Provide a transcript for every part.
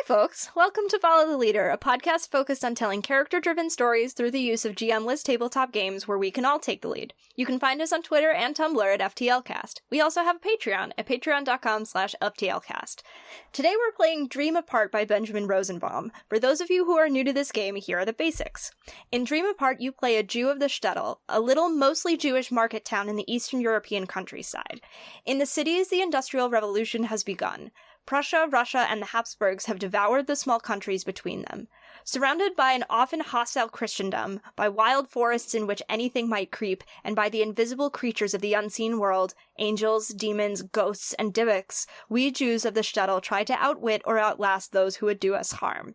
folks. Welcome to Follow the Leader, a podcast focused on telling character-driven stories through the use of GM-less tabletop games where we can all take the lead. You can find us on Twitter and Tumblr at FTLcast. We also have a Patreon at patreon.com/FTLcast. Today we're playing Dream Apart by Benjamin Rosenbaum. For those of you who are new to this game, here are the basics. In Dream Apart, you play a Jew of the shtetl, a little mostly Jewish market town in the Eastern European countryside. In the cities, the Industrial Revolution has begun. Prussia, Russia, and the Habsburgs have devoured the small countries between them. Surrounded by an often hostile Christendom, by wild forests in which anything might creep, and by the invisible creatures of the unseen world, angels, demons, ghosts, and Dybbuk's, we Jews of the shtetl try to outwit or outlast those who would do us harm.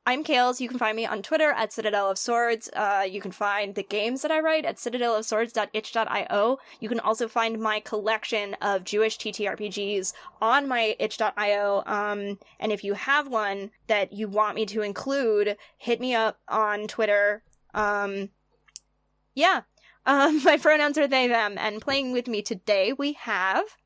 I'm Kales. You can find me on Twitter at Citadel of Swords. You can find the games that I write at citadelofswords.itch.io. You can also find my collection of Jewish TTRPGs on my itch.io. And if you have one that you want me to include, hit me up on Twitter. My pronouns are they, them. And playing with me today, we have...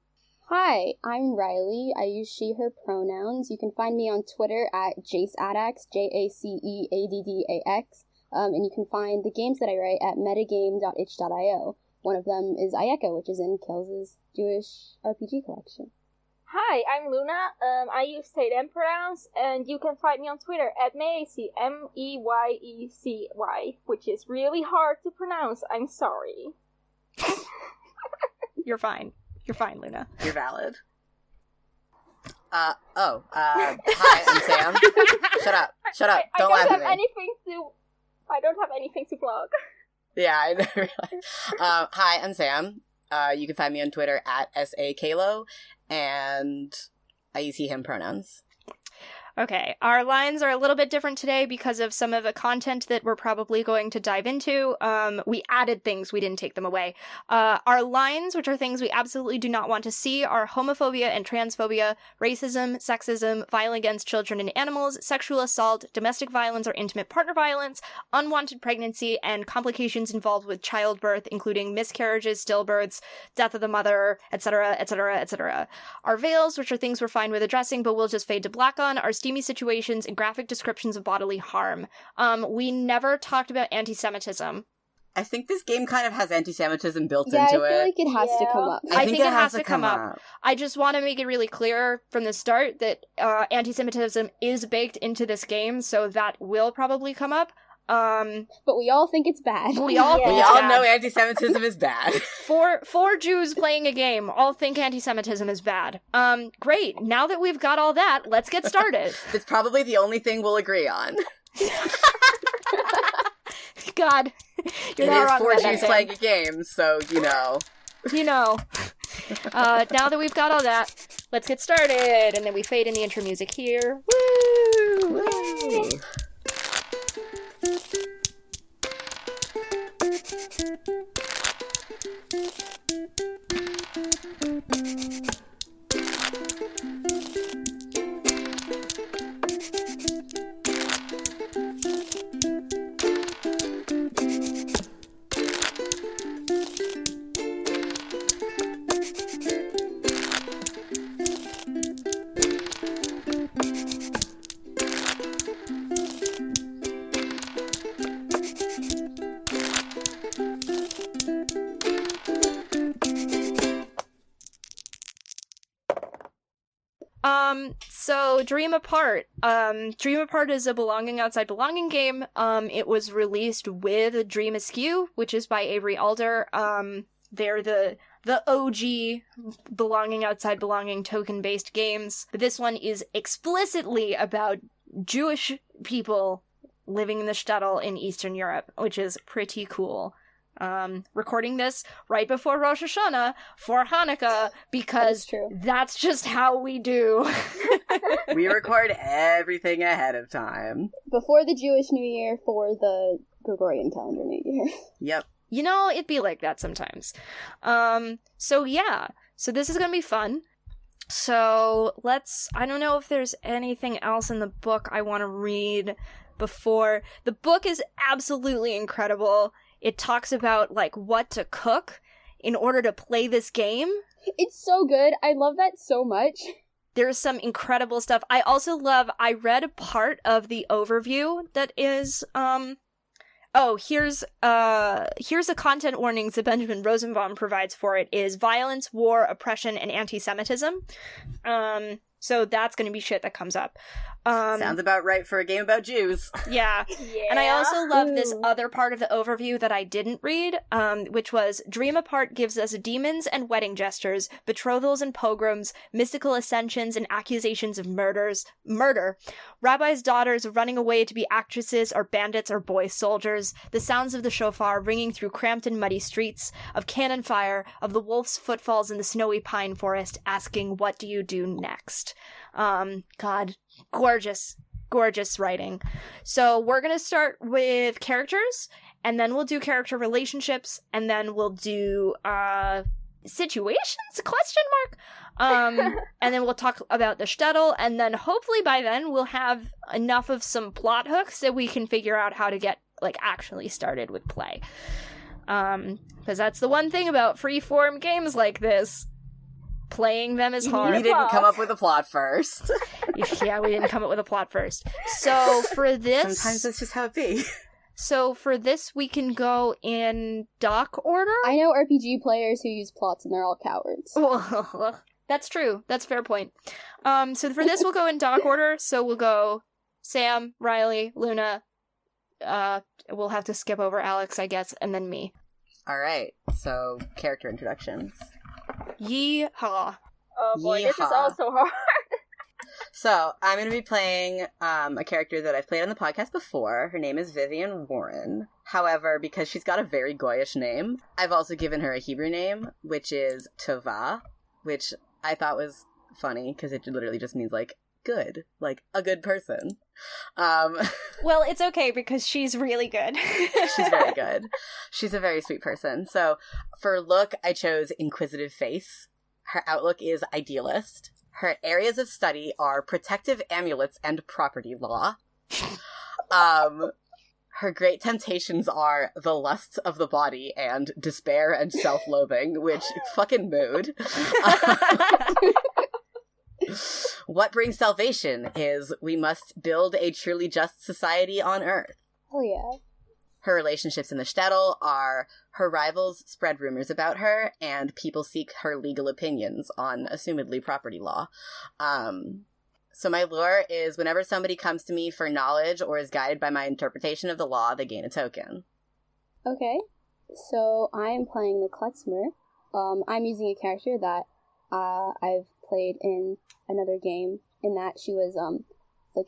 Hi, I'm Riley. I use she, her pronouns. You can find me on Twitter at jaceaddax, JACEADDAX, and you can find the games that I write at metagame.itch.io. One of them is Ayeka, which is in Kels' Jewish RPG collection. Hi, I'm Luna. I use they, them pronouns, and you can find me on Twitter at Meyeci, Meyeci, which is really hard to pronounce. I'm sorry. You're fine. You're fine, Luna. You're valid. Hi, I'm Sam. Shut up. Don't laugh at me. I don't have anything to plug. Yeah, I know. Hi, I'm Sam. You can find me on Twitter at SAKalo, and I use he, him pronouns. Okay, our lines are a little bit different today because of some of the content that we're probably going to dive into. We added things, we didn't take them away. Our lines, which are things we absolutely do not want to see, are homophobia and transphobia, racism, sexism, violence against children and animals, sexual assault, domestic violence or intimate partner violence, unwanted pregnancy, and complications involved with childbirth, including miscarriages, stillbirths, death of the mother, etc., etc., etc. Our veils, which are things we're fine with addressing but we'll just fade to black on, are steamy situations and graphic descriptions of bodily harm. We never talked about anti-Semitism. I think this game kind of has anti-Semitism built into it. Yeah, I feel like it has to come up. I think it has to come up. I just want to make it really clear from the start that anti-Semitism is baked into this game, so that will probably come up. But we all think it's bad. We all know anti-Semitism is bad. Four Jews playing a game all think anti-Semitism is bad. Great. Now that we've got all that, let's get started. It's probably the only thing we'll agree on. God, you're not wrong. It is 4 Jews playing a game, so now that we've got all that, let's get started. And then we fade in the intro music here. Woo! Woo! So Dream Apart. Dream Apart is a Belonging Outside Belonging game. It was released with Dream Askew, which is by Avery Alder. They're the OG Belonging Outside Belonging token-based games. But this one is explicitly about Jewish people living in the shtetl in Eastern Europe, which is pretty cool. Recording this right before Rosh Hashanah for Hanukkah because that's just how we do. We record everything ahead of time. Before the Jewish New Year, for the Gregorian calendar New Year. Yep. You know, it'd be like that sometimes. So this is gonna be fun. So I don't know if there's anything else in the book I want to read before. The book is absolutely incredible. It talks about, like, what to cook in order to play this game. It's so good. I love that so much. There's some incredible stuff. I read a part of the overview that is, here's a content warnings that Benjamin Rosenbaum provides for it is violence, war, oppression, and anti-Semitism. So that's going to be shit that comes up. Sounds about right for a game about Jews. Yeah. And I also love this other part of the overview that I didn't read, which was Dream Apart gives us demons and wedding gestures, betrothals and pogroms, mystical ascensions and accusations of murder, rabbis' daughters running away to be actresses or bandits or boy soldiers, the sounds of the shofar ringing through cramped and muddy streets, of cannon fire, of the wolf's footfalls in the snowy pine forest, asking, what do you do next? God, gorgeous writing. So we're gonna start with characters, and then we'll do character relationships, and then we'll do situations ? And then we'll talk about the shtetl, and then hopefully by then we'll have enough of some plot hooks that we can figure out how to get actually started with play. Because that's the one thing about freeform games like this. Playing them is hard. We didn't come up with a plot first. Yeah, we didn't come up with a plot first. So for this... Sometimes that's just how it be. So for this, we can go in doc order? I know RPG players who use plots and they're all cowards. That's true. That's a fair point. So for this, we'll go in doc order. So we'll go Sam, Riley, Luna. We'll have to skip over Alex, I guess, and then me. All right. So character introductions. Yeehaw. Oh boy, this is also hard. So, I'm going to be playing a character that I've played on the podcast before. Her name is Vivian Warren. However, because she's got a very goyish name, I've also given her a Hebrew name, which is Tova, which I thought was funny, because it literally just means, good. A good person. Well, it's okay, because she's really good. She's very good. She's a very sweet person. So, for look, I chose Inquisitive Face. Her outlook is idealist. Her areas of study are protective amulets and property law. Her great temptations are the lusts of the body and despair and self-loathing, which fucking mood. What brings salvation is we must build a truly just society on Earth. Oh yeah. Her relationships in the shtetl are her rivals spread rumors about her, and people seek her legal opinions on, assumedly, property law. So my lore is whenever somebody comes to me for knowledge or is guided by my interpretation of the law, they gain a token. Okay. So I am playing the Klezmer. I'm using a character that I've played in another game, in that she was a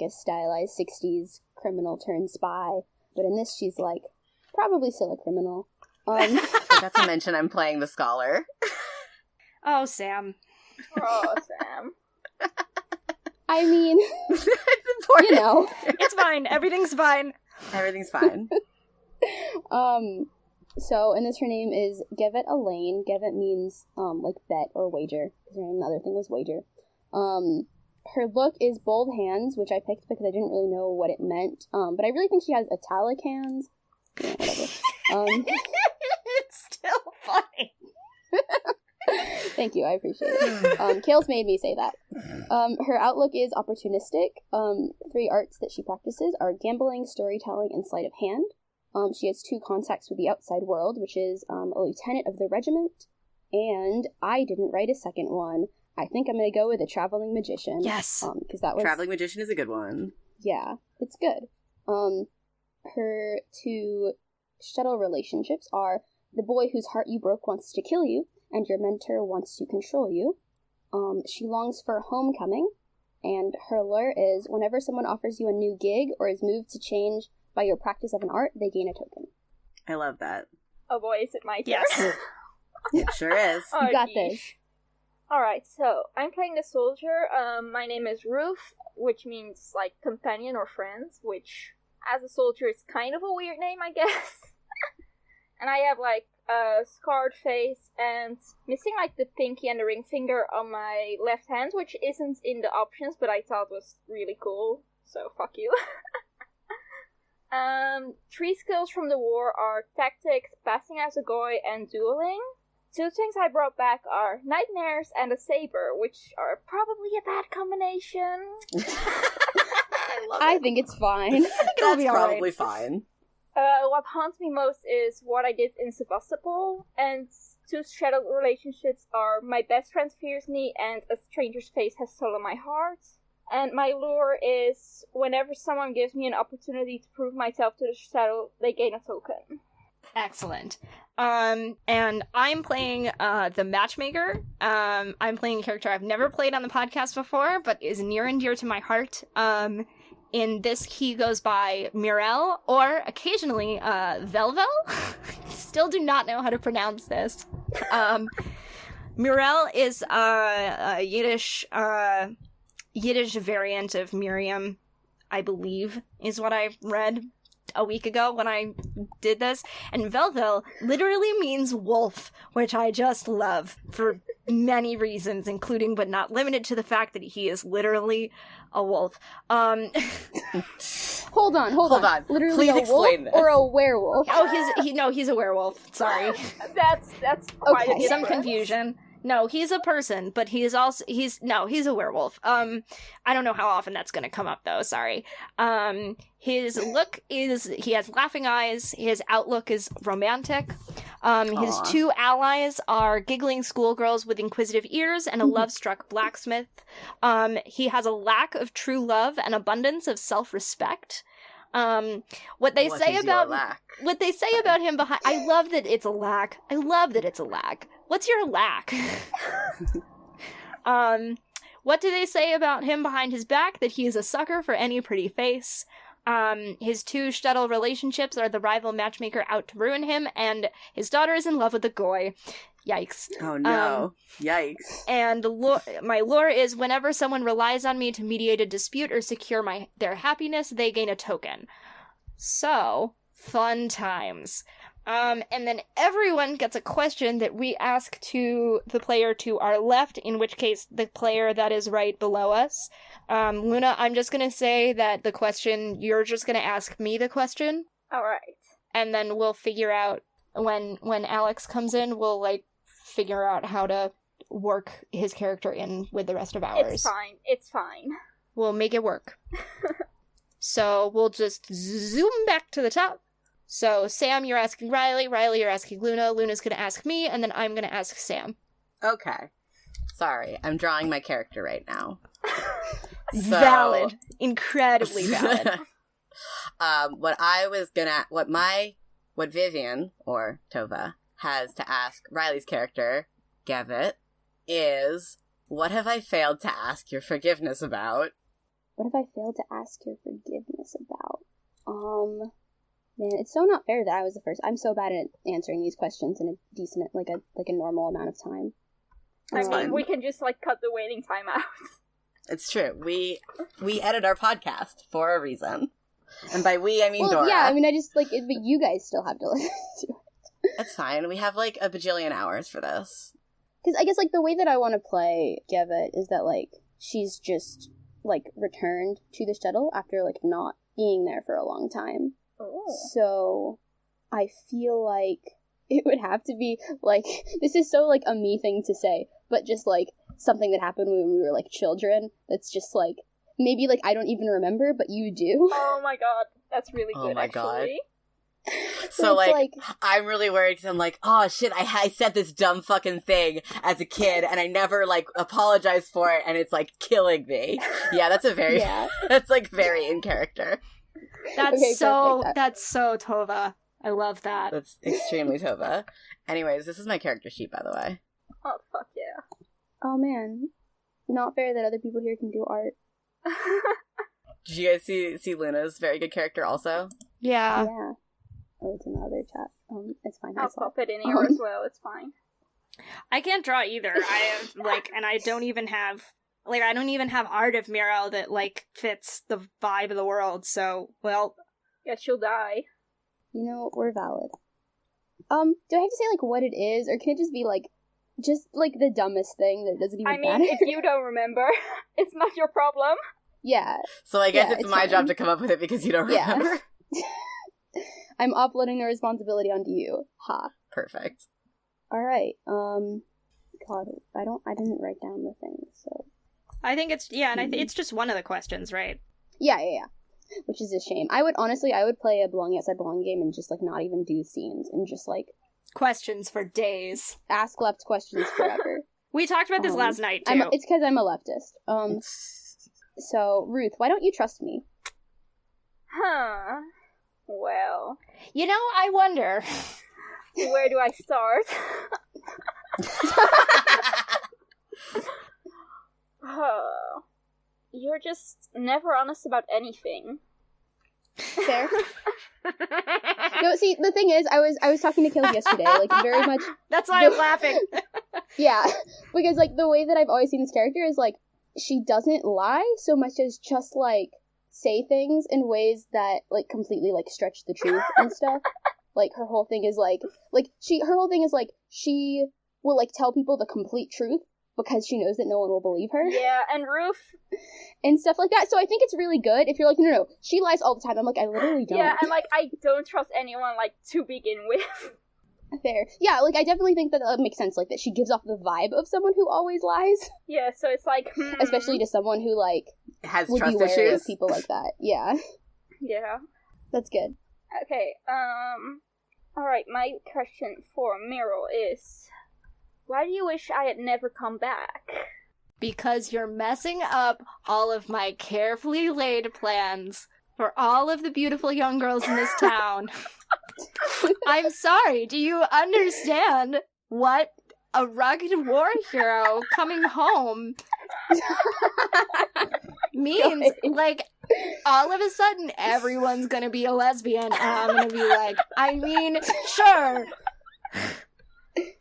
stylized 60s criminal turned spy. But in this, she's, probably still a criminal. I forgot to mention I'm playing the Scholar. Oh, Sam. Oh, Sam. I mean... It's important. It's fine. Everything's fine. Everything's fine. So, in this, her name is Gevet Elaine. Gevet means, bet or wager. Because her other thing was wager. Her look is bold hands, which I picked because I didn't really know what it meant. But I really think she has italic hands. Yeah, whatever. It's still funny. Thank you, I appreciate it. Kale's made me say that. Her outlook is opportunistic. 3 arts that she practices are gambling, storytelling, and sleight of hand. She has 2 contacts with the outside world, which is a lieutenant of the regiment. And I didn't write a second one. I think I'm going to go with a traveling magician. Yes. Because that was... Traveling magician is a good one. Yeah, it's good. Her 2 shtetl relationships are the boy whose heart you broke wants to kill you, and your mentor wants to control you. She longs for homecoming, and her lure is whenever someone offers you a new gig or is moved to change by your practice of an art, they gain a token. I love that. Oh boy, is it my turn? Yes. It sure is. You got this. Alright, so I'm playing the soldier. My name is Ruth, which means companion or friends, which as a soldier is kind of a weird name, I guess. And I have a scarred face and missing the pinky and the ring finger on my left hand, which isn't in the options, but I thought was really cool, so fuck you. 3 skills from the war are tactics, passing as a goy, and dueling. two things I brought back are nightmares and a saber, which are probably a bad combination. I love it. I think it's fine. It'll be That's all probably right. fine. What haunts me most is what I did in Sevastopol, and two shadow relationships are my best friend fears me and a stranger's face has stolen my heart. And my lure is whenever someone gives me an opportunity to prove myself to the shadow, they gain a token. Excellent. And I'm playing the matchmaker. I'm playing a character I've never played on the podcast before, but is near and dear to my heart. In this, he goes by Mirel, or occasionally Velvel. Still do not know how to pronounce this. Mirel is a Yiddish variant of Miriam, I believe, is what I read a week ago when I did this. And Velvel literally means wolf, which I just love for many reasons, including but not limited to the fact that he is literally a wolf. Hold on. Literally Please a wolf explain this. or a werewolf? Oh, he's a werewolf. Sorry. That's quite Okay. a Some difference. confusion. No, he's a person, but he's a werewolf. I don't know how often that's gonna come up though, sorry. His look is, he has laughing eyes, his outlook is romantic. His Aw. two allies are giggling schoolgirls with inquisitive ears and a love-struck blacksmith. He has a lack of true love and abundance of self-respect. What they say about him behind, I love that it's a lack. What's your lack? What do they say about him behind his back? That he is a sucker for any pretty face. His two shtetl relationships are the rival matchmaker out to ruin him, and his daughter is in love with the goy. Yikes. Oh no. Yikes. And my lure is whenever someone relies on me to mediate a dispute or secure their happiness, they gain a token. So, fun times. And then everyone gets a question that we ask to the player to our left, in which case the player that is right below us. Luna, I'm just gonna say that the question, you're just gonna ask me the question. Alright. And then we'll figure out, when Alex comes in, we'll, figure out how to work his character in with the rest of ours. It's fine. We'll make it work. So we'll just zoom back to the top. So Sam, you're asking Riley. Riley, you're asking Luna. Luna's gonna ask me, and then I'm gonna ask Sam. Okay. Sorry, I'm drawing my character right now. Valid. Incredibly valid. What Vivian, or Tova, has to ask Riley's character, Gavit, is, what have I failed to ask your forgiveness about? What have I failed to ask your forgiveness about? Man, it's so not fair that I was the first. I'm so bad at answering these questions in a decent, like a normal amount of time. That's fine. We can just cut the waiting time out. It's true. We edit our podcast for a reason. And by we, I mean Dora. Yeah, I mean, I just, but you guys still have to listen to it. It's fine. We have, a bajillion hours for this. Because I guess, the way that I want to play Gevit is that, she's just, returned to the shuttle after, not being there for a long time. Oh. So, I feel like it would have to be, this is so, a me thing to say, but just, something that happened when we were, children that's just, maybe, I don't even remember, but you do. Oh my god, that's really Oh good, my actually. So, it's I'm really worried because I'm oh, shit, I said this dumb fucking thing as a kid, and I never, apologized for it, and it's, killing me. Yeah, that's a very, that's, very in character. That's Okay, perfect. that's so Tova. I love that. That's extremely Tova. Anyways, this is my character sheet, by the way. Oh, fuck yeah. Oh, man. Not fair that other people here can do art. Did you guys see Luna's very good character also? Yeah. Yeah. Oh, it's in the other chat. It's fine. I'll pop it in here as well, it's fine. I can't draw either. I have, and I don't even have, I don't even have art of Miro that, fits the vibe of the world, so, well. Guess you'll die. You know, we're valid. Do I have to say, what it is, or can it just be, the dumbest thing that doesn't even matter? If you don't remember, it's not your problem. Yeah. So I guess Yeah, it's it's my fine. job to come up with it because you don't remember. I'm uploading the responsibility onto you. Ha. Perfect. Alright, God, I didn't write down the thing, so... I think it's, it's just one of the questions, right? Yeah. Which is a shame. I would play a Belonging Outside Belonging game and just, like, not even do scenes, and just, like... Questions for days. Ask left questions forever. We talked about this last night, too. It's because I'm a leftist. So, Ruth, why don't you trust me? Huh. Well... You know, I wonder... Where do I start? You're just never honest about anything. Fair. No, see, the thing is, I was talking to Kayla yesterday, like, very much... That's why I'm laughing. Yeah, because, like, the way that I've always seen this character is, like, she doesn't lie so much as just, like, say things in ways that, like, completely, like, stretch the truth and stuff. Like, her whole thing is, she will, like, tell people the complete truth because she knows that no one will believe her. Yeah, and Ruth. And stuff like that. So I think it's really good if you're like, no, she lies all the time. I'm like, I literally don't. Yeah, and, like, I don't trust anyone, like, to begin with. Fair. Yeah, like, I definitely think that makes sense, like, that she gives off the vibe of someone who always lies. Yeah, so it's like, Especially to someone who, like, has would trust be wary issues. of people like that. Yeah. Yeah. That's good. Okay, alright, my question for Meryl is, why do you wish I had never come back? Because you're messing up all of my carefully laid plans for all of the beautiful young girls in this town. I'm sorry, do you understand what a rugged war hero coming home means? Like, all of a sudden, everyone's gonna be a lesbian, and I'm gonna be like, I mean, sure,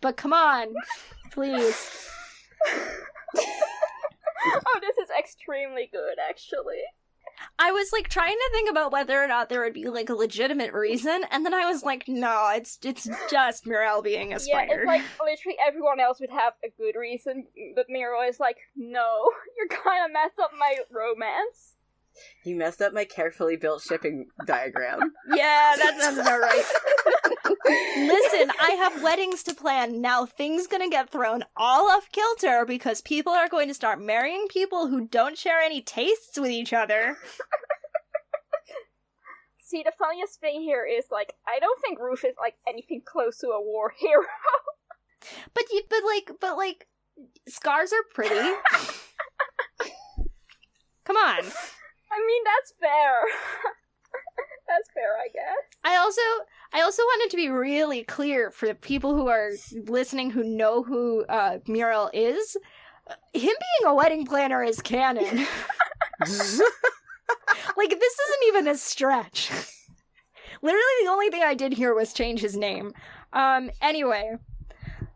but come on, please. Oh, this is extremely good, actually. I was, like, trying to think about whether or not there would be, like, a legitimate reason, and then I was like, no, it's just Mirelle being a spider. Yeah, it's like, literally everyone else would have a good reason, but Meryl is like, no, you're gonna mess up my romance. You messed up my carefully built shipping diagram. Yeah, that sounds about right. Listen, I have weddings to plan. Now things gonna get thrown all off kilter because people are going to start marrying people who don't share any tastes with each other. See, the funniest thing here is, like, I don't think Ruth is, like, anything close to a war hero. But scars are pretty. Come on. I mean, that's fair. That's fair, I guess. I also wanted to be really clear for the people who are listening who know who Muriel is. Him being a wedding planner is canon. Like, this isn't even a stretch. Literally, the only thing I did here was change his name. Anyway,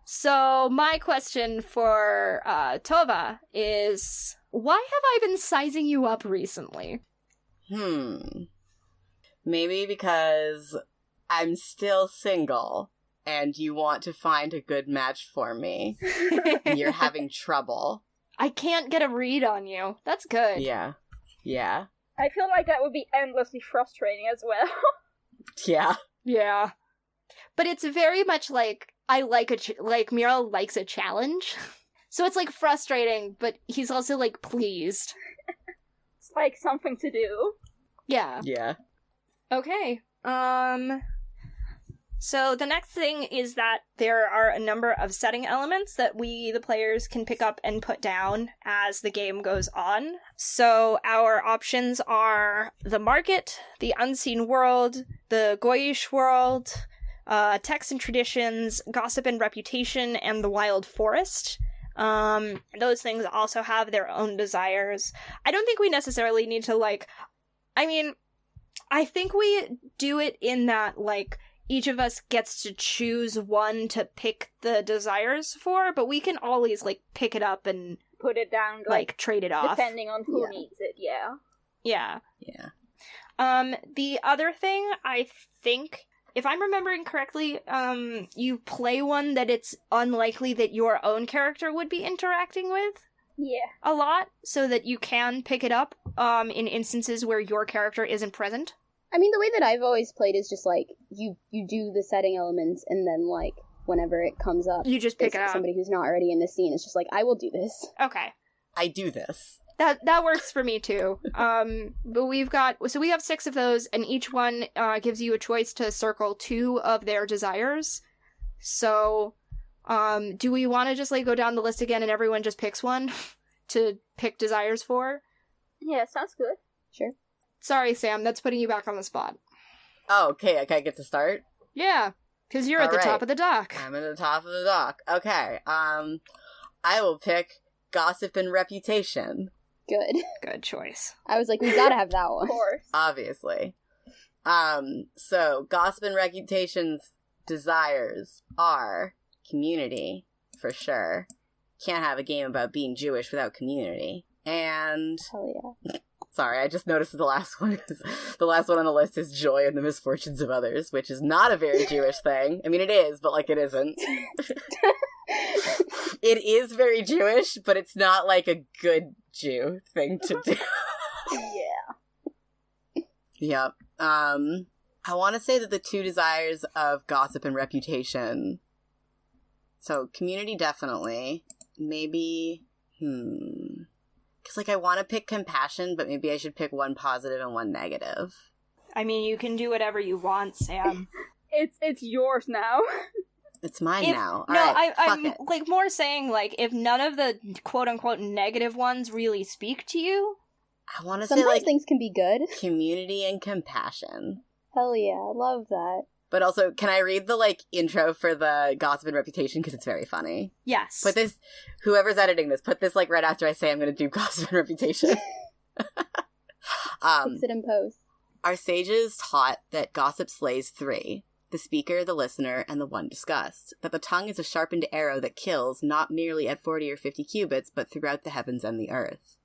so my question for Tova is, why have I been sizing you up recently? Maybe because I'm still single, and you want to find a good match for me. And you're having trouble. I can't get a read on you. That's good. Yeah. I feel like that would be endlessly frustrating as well. Yeah. But it's very much like, I like Muriel likes a challenge. So it's, like, frustrating, but he's also, like, pleased. It's like something to do. Yeah. Okay. So the next thing is that there are a number of setting elements that we, the players, can pick up and put down as the game goes on. So our options are the market, the unseen world, the Goyish world, texts and traditions, gossip and reputation, and the wild forest. Those things also have their own desires. I don't think we necessarily need to, like... I mean, I think we do it in that, like, each of us gets to choose one to pick the desires for, but we can always, like, pick it up and... put it down, like trade it off. Depending on who needs it, Yeah. The other thing, I think... if I'm remembering correctly, you play one that it's unlikely that your own character would be interacting with a lot, so that you can pick it up in instances where your character isn't present. I mean, the way that I've always played is just, like, you do the setting elements, and then, like, whenever it comes up. You just pick it up. Somebody who's not already in the scene is just like, I will do this. Okay. I do this. That works for me too. But we have 6 of those, and each one gives you a choice to circle 2 of their desires. So, do we want to just like go down the list again and everyone just picks one to pick desires for? Yeah, sounds good. Sure. Sorry, Sam, that's putting you back on the spot. Oh, okay, I get to start? Yeah, because you're at the top of the dock. I'm at the top of the dock. Okay, I will pick Gossip and Reputation. Good. Good choice. I was like, we gotta have that one. Of course. Obviously. So, Gossip and Reputation's desires are community, for sure. Can't have a game about being Jewish without community. And... Hell yeah. Sorry, I just noticed the last one on the list is joy in the misfortunes of others, which is not a very Jewish thing. I mean, it is, but, like, it isn't. It is very Jewish, but it's not, like, a good Jew thing to do. Yeah. Yep. I want to say that the 2 desires of Gossip and Reputation... So, community definitely. Maybe... Because, like, I want to pick compassion, but maybe I should pick 1 positive and 1 negative. I mean, you can do whatever you want, Sam. It's yours now. It's mine now. No, Alright, I'm fuck it. like more saying like if none of the quote unquote negative ones really speak to you. I want to say, Sometimes like, things can be good. community and compassion. Hell yeah, love that. But also, can I read the, like, intro for the Gossip and Reputation? Because it's very funny. Yes. Put this, whoever's editing this, put this, like, right after I say I'm going to do Gossip and Reputation. Fix it in post. Our sages taught that gossip slays 3. The speaker, the listener, and the one discussed. That the tongue is a sharpened arrow that kills, not merely at 40 or 50 cubits, but throughout the heavens and the earth.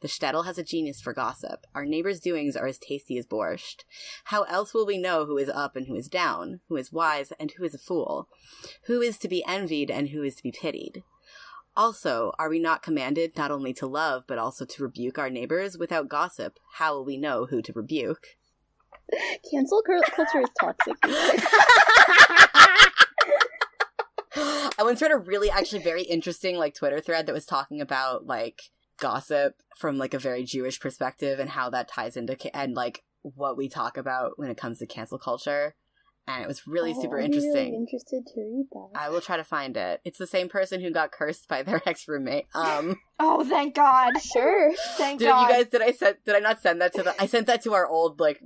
The shtetl has a genius for gossip. Our neighbors' doings are as tasty as borscht. How else will we know who is up and who is down, who is wise and who is a fool, who is to be envied and who is to be pitied? Also, are we not commanded not only to love, but also to rebuke our neighbors? Without gossip, how will we know who to rebuke? Cancel culture is toxic. I once read a really, actually very interesting, like, Twitter thread that was talking about, like, gossip from, like, a very Jewish perspective and how that ties into and, like, what we talk about when it comes to cancel culture. And it was really super interesting. I'm really interested to read that. I will try to find it. It's the same person who got cursed by their ex-roommate. Oh, thank God. Sure. Thank God. Did I not send that to I sent that to our old, like,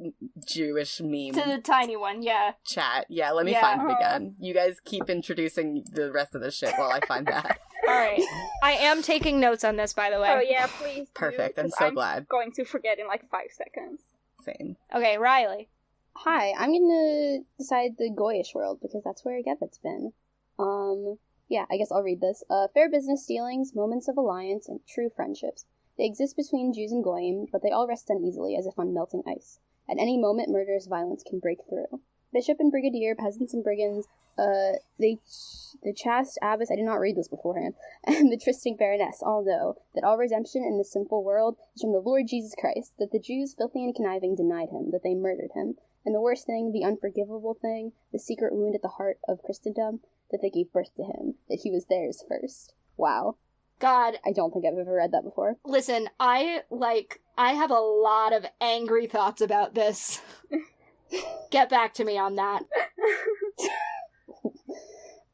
Jewish meme To the tiny one, yeah. chat. Yeah, let me find it again. You guys keep introducing the rest of the shit while I find that. Alright. I am taking notes on this, by the way. Oh yeah, please. Perfect. I'm 'cause so glad. Going to forget in like 5 seconds. Same. Okay, Riley. Hi, I'm gonna decide the Goyish world because that's where Gebet's been. Yeah, I guess I'll read this. Fair business dealings, moments of alliance, and true friendships. They exist between Jews and Goyim, but they all rest uneasily as if on melting ice. At any moment, murderous violence can break through. Bishop and brigadier, peasants and brigands, the chaste abbess, I did not read this beforehand, and the trysting baroness all know that all redemption in this simple world is from the Lord Jesus Christ, that the Jews, filthy and conniving, denied him, that they murdered him, and the worst thing, the unforgivable thing, the secret wound at the heart of Christendom, that they gave birth to him, that he was theirs first. Wow. God. I don't think I've ever read that before. Listen, I have a lot of angry thoughts about this. Get back to me on that.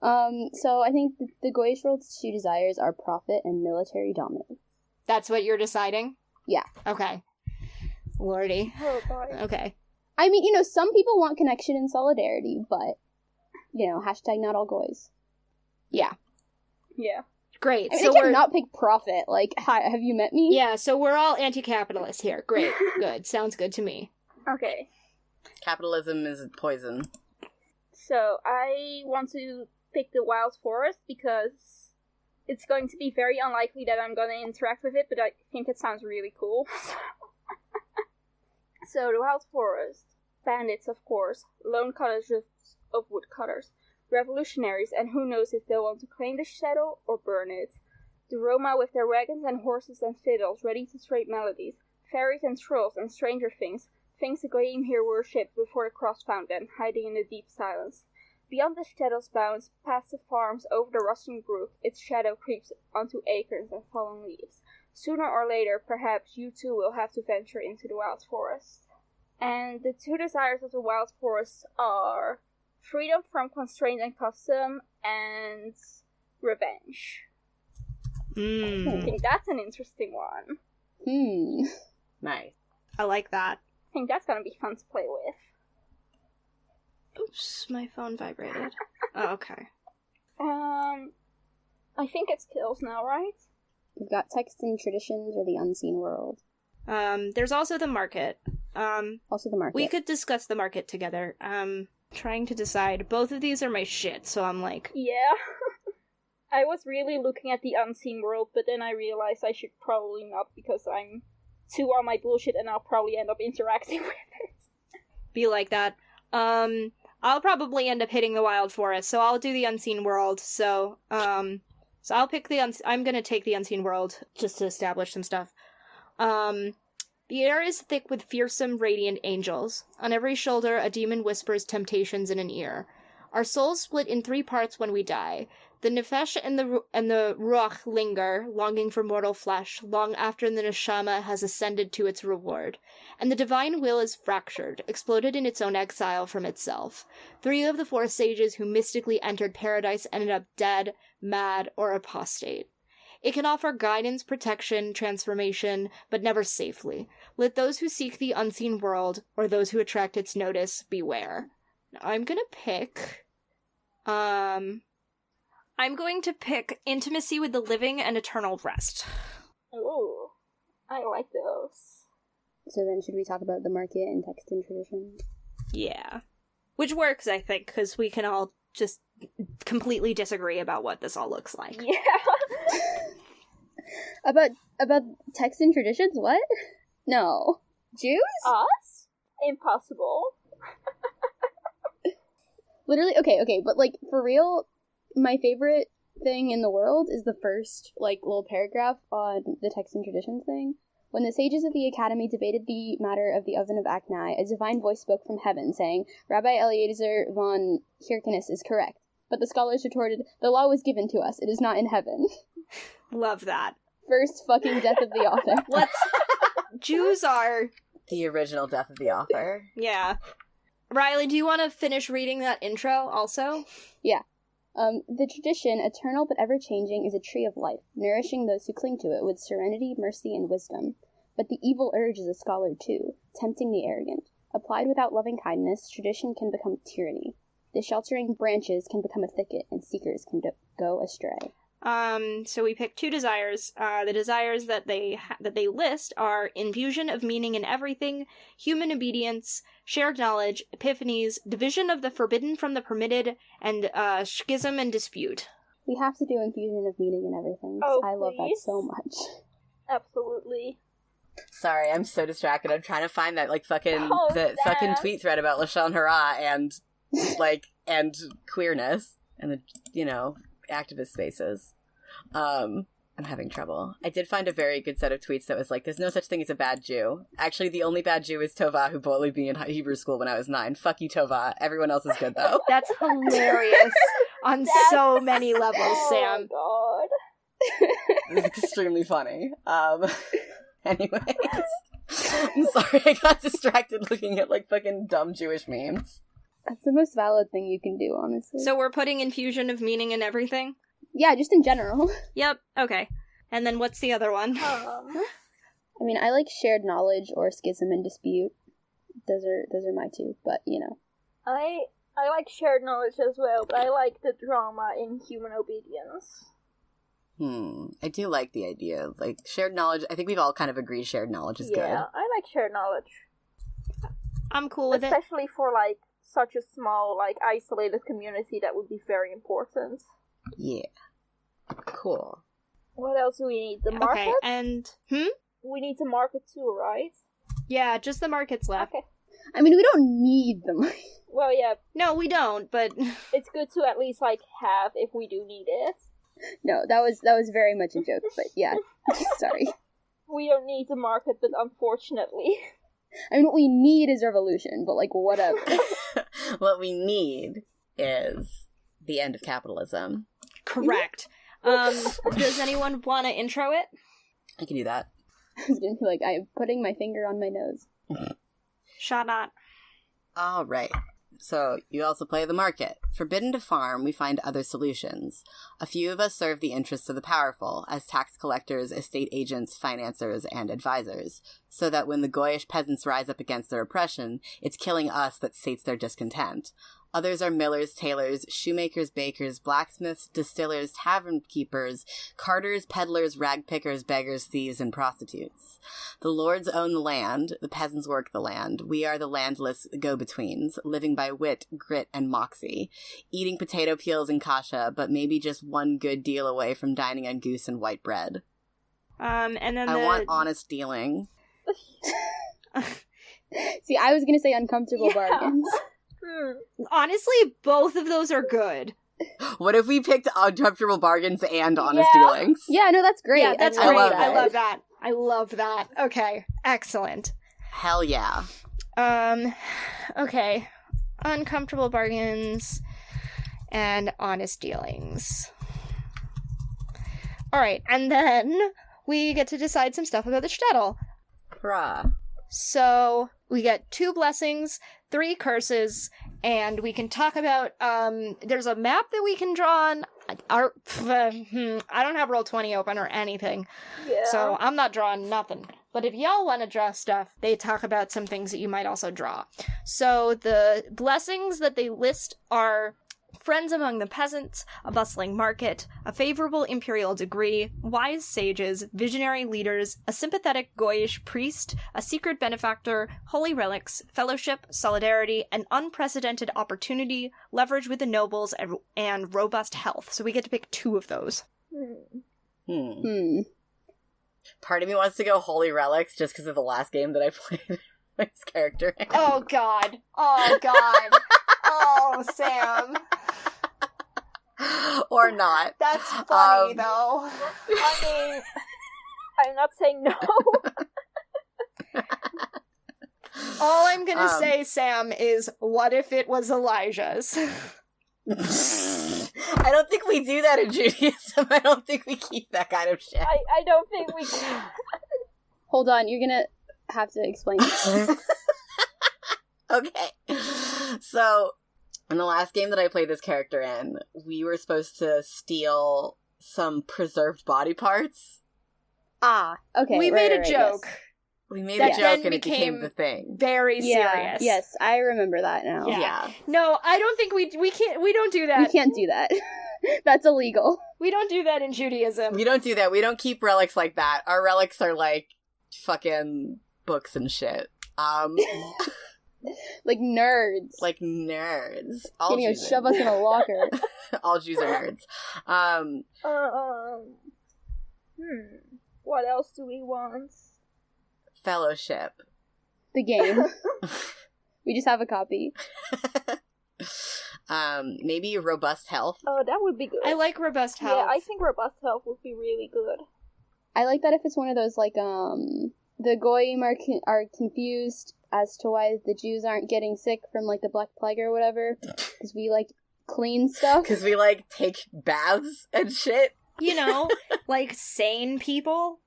So I think the Goyish world's 2 desires are profit and military dominance. That's what you're deciding? Yeah. Okay. Lordy. Oh boy. Okay. I mean, some people want connection and solidarity, but, hashtag not all Goys. Yeah. Yeah. Great. I mean, So I we're cannot pick profit. Like, hi, have you met me? Yeah, so we're all anti-capitalist here. Great. Good. Sounds good to me. Okay. Capitalism is poison. So I want to pick the Wild Forest because it's going to be very unlikely that I'm going to interact with it, but I think it sounds really cool. So the Wild Forest. Bandits, of course. Lone cutters of woodcutters. Revolutionaries, and who knows if they'll want to claim the shtetl or burn it. The Roma with their wagons and horses and fiddles, ready to trade melodies. Fairies and trolls and stranger things. Things the Goyim here worshipped before the cross found them, hiding in the deep silence. Beyond the shadow's bounds, past the farms, over the rustling brook, its shadow creeps onto acorns and fallen leaves. Sooner or later, perhaps you too will have to venture into the wild forest. And the two desires of the wild forest are freedom from constraint and custom, and revenge. I think that's an interesting one. Nice. I like that. I think that's gonna be fun to play with. Oops, my phone vibrated. Oh, okay. I think it's kills now, right? We've got Text and Traditions or the Unseen World. There's also the market. Also the market. We could discuss the market together. Trying to decide. Both of these are my shit, so I'm like... Yeah. I was really looking at the Unseen World, but then I realized I should probably not, because I'm too on my bullshit and I'll probably end up interacting with it. Be like that. I'll probably end up hitting the Wild Forest, so I'll do the Unseen World, so I'll pick I'm gonna take the Unseen World, just to establish some stuff. The air is thick with fearsome, radiant angels. On every shoulder, a demon whispers temptations in an ear. Our souls split in 3 parts when we die. The nefesh and the ruach linger, longing for mortal flesh, long after the neshama has ascended to its reward. And the divine will is fractured, exploded in its own exile from itself. 3 of the 4 sages who mystically entered paradise ended up dead, mad, or apostate. It can offer guidance, protection, transformation, but never safely. Let those who seek the unseen world, or those who attract its notice, beware. Now, I'm gonna pick... I'm going to pick Intimacy with the Living and Eternal Rest. Ooh, I like those. So then should we talk about the market and Text and Tradition? Yeah. Which works, I think, because we can all just completely disagree about what this all looks like. Yeah. About Text and Traditions? What? No. Jews? Us? Impossible. Literally, okay, but like, for real, my favorite thing in the world is the first, like, little paragraph on the Text and Traditions thing. When the sages of the Academy debated the matter of the Oven of Achnai, a divine voice spoke from heaven, saying, Rabbi Eliezer von Hyrcanus is correct. But the scholars retorted, the law was given to us, it is not in heaven. Love that. First fucking death of the author. Jews are... The original death of the author. Yeah. Riley, do you want to finish reading that intro also? Yeah. The tradition, eternal but ever-changing, is a tree of life, nourishing those who cling to it with serenity, mercy, and wisdom. But the evil urge is a scholar too, tempting the arrogant. Applied without loving kindness, tradition can become tyranny. The sheltering branches can become a thicket, and seekers can go astray. So we picked 2 desires. The desires that they list are infusion of meaning in everything, human obedience, shared knowledge, epiphanies, division of the forbidden from the permitted, and schism and dispute. We have to do infusion of meaning in everything. Oh, I love that please. so much. Absolutely. Sorry, I'm so distracted. I'm trying to find that, like, fucking tweet thread about Lashon Hara and, like, and queerness and the, activist spaces. I'm having trouble. I did find a very good set of tweets that was like, there's no such thing as a bad Jew. Actually, the only bad Jew is Tova, who bullied me in Hebrew school when I was 9. Fuck you, Tova. Everyone else is good, though. That's hilarious on so many levels, Sam. Oh, God. It's extremely funny. Anyways. I'm sorry, I got distracted looking at, like, fucking dumb Jewish memes. That's the most valid thing you can do, honestly. So we're putting infusion of meaning in everything? Yeah, just in general. Yep, okay. And then what's the other one? I mean, I like shared knowledge or schism and dispute. Those are my 2, but, I like shared knowledge as well, but I like the drama in human obedience. I do like the idea of, like, shared knowledge. I think we've all kind of agreed shared knowledge is good. Yeah, I like shared knowledge. I'm cool with it. Especially for, like, such a small, like, isolated community, that would be very important. Yeah. Cool. What else do we need? The market? Okay, and... We need the market too, right? Yeah, just the market's left. Okay. I mean, we don't need them. Well, yeah. No, we don't, but... It's good to at least, like, have if we do need it. No, that was very much a joke, but yeah. Sorry. We don't need the market, but unfortunately... I mean, what we need is revolution, but, like, whatever. What we need is the end of capitalism. Correct. Does anyone want to intro it? I can do that. I was gonna be like, I'm putting my finger on my nose. Shot not. All right. So, you also play the market. Forbidden to farm, we find other solutions. A few of us serve the interests of the powerful, as tax collectors, estate agents, financiers, and advisors, so that when the Goyish peasants rise up against their oppression, it's killing us that sates their discontent. Others are millers, tailors, shoemakers, bakers, blacksmiths, distillers, tavern keepers, carters, peddlers, rag pickers, beggars, thieves, and prostitutes. The lords own the land, the peasants work the land. We are the landless go-betweens, living by wit, grit, and moxie, eating potato peels and kasha, but maybe just one good deal away from dining on goose and white bread. And then I want honest dealing. See, I was gonna say uncomfortable bargains. Honestly, both of those are good. What if we picked uncomfortable bargains and honest dealings? Yeah, no, that's great. Yeah, that's I great. love I it. love that. I love that. Okay, excellent. Hell yeah. Okay. Uncomfortable bargains and honest dealings. Alright, and then we get to decide some stuff about the shtetl. Hurrah. So, we get 2 blessings, 3 curses, and we can talk about, there's a map that we can draw on. I don't have Roll20 open or anything, so I'm not drawing nothing. But if y'all want to draw stuff, they talk about some things that you might also draw. So, the blessings that they list are friends among the peasants, a bustling market, a favorable imperial degree, wise sages, visionary leaders, a sympathetic Goyish priest, a secret benefactor, holy relics, fellowship, solidarity, an unprecedented opportunity, leverage with the nobles, and robust health. So we get to pick 2 of those. Part of me wants to go holy relics just because of the last game that I played this character in. Oh god. Oh god. Oh, Sam. Or not. That's funny, though. I mean, I'm not saying no. All I'm gonna say, Sam, is what if it was Elijah's? I don't think we do that in Judaism. I don't think we keep that kind of shit. I don't think we can. Hold on, you're gonna have to explain. Okay. So, in the last game that I played this character in, we were supposed to steal some preserved body parts. Okay. We made a joke. Yes. We made That a joke then and it became became the thing. Very Yeah, serious. yes, I remember that now. Yeah. No, I don't think we don't do that. We can't do that. That's illegal. We don't do that in Judaism. We don't do that. We don't keep relics like that. Our relics are like fucking books and shit. Like nerds. Like nerds. All Can you Jews shove are- us in a locker? All Jews are nerds. What else do we want? Fellowship. The game. We just have a copy. Maybe robust health. Oh, that would be good. I like robust health. Yeah, I think robust health would be really good. I like that if it's one of those, like, the Goyim are confused as to why the Jews aren't getting sick from, like, the Black Plague or whatever. Because we, like, clean stuff. Because we, like, take baths and shit. You know, like sane people.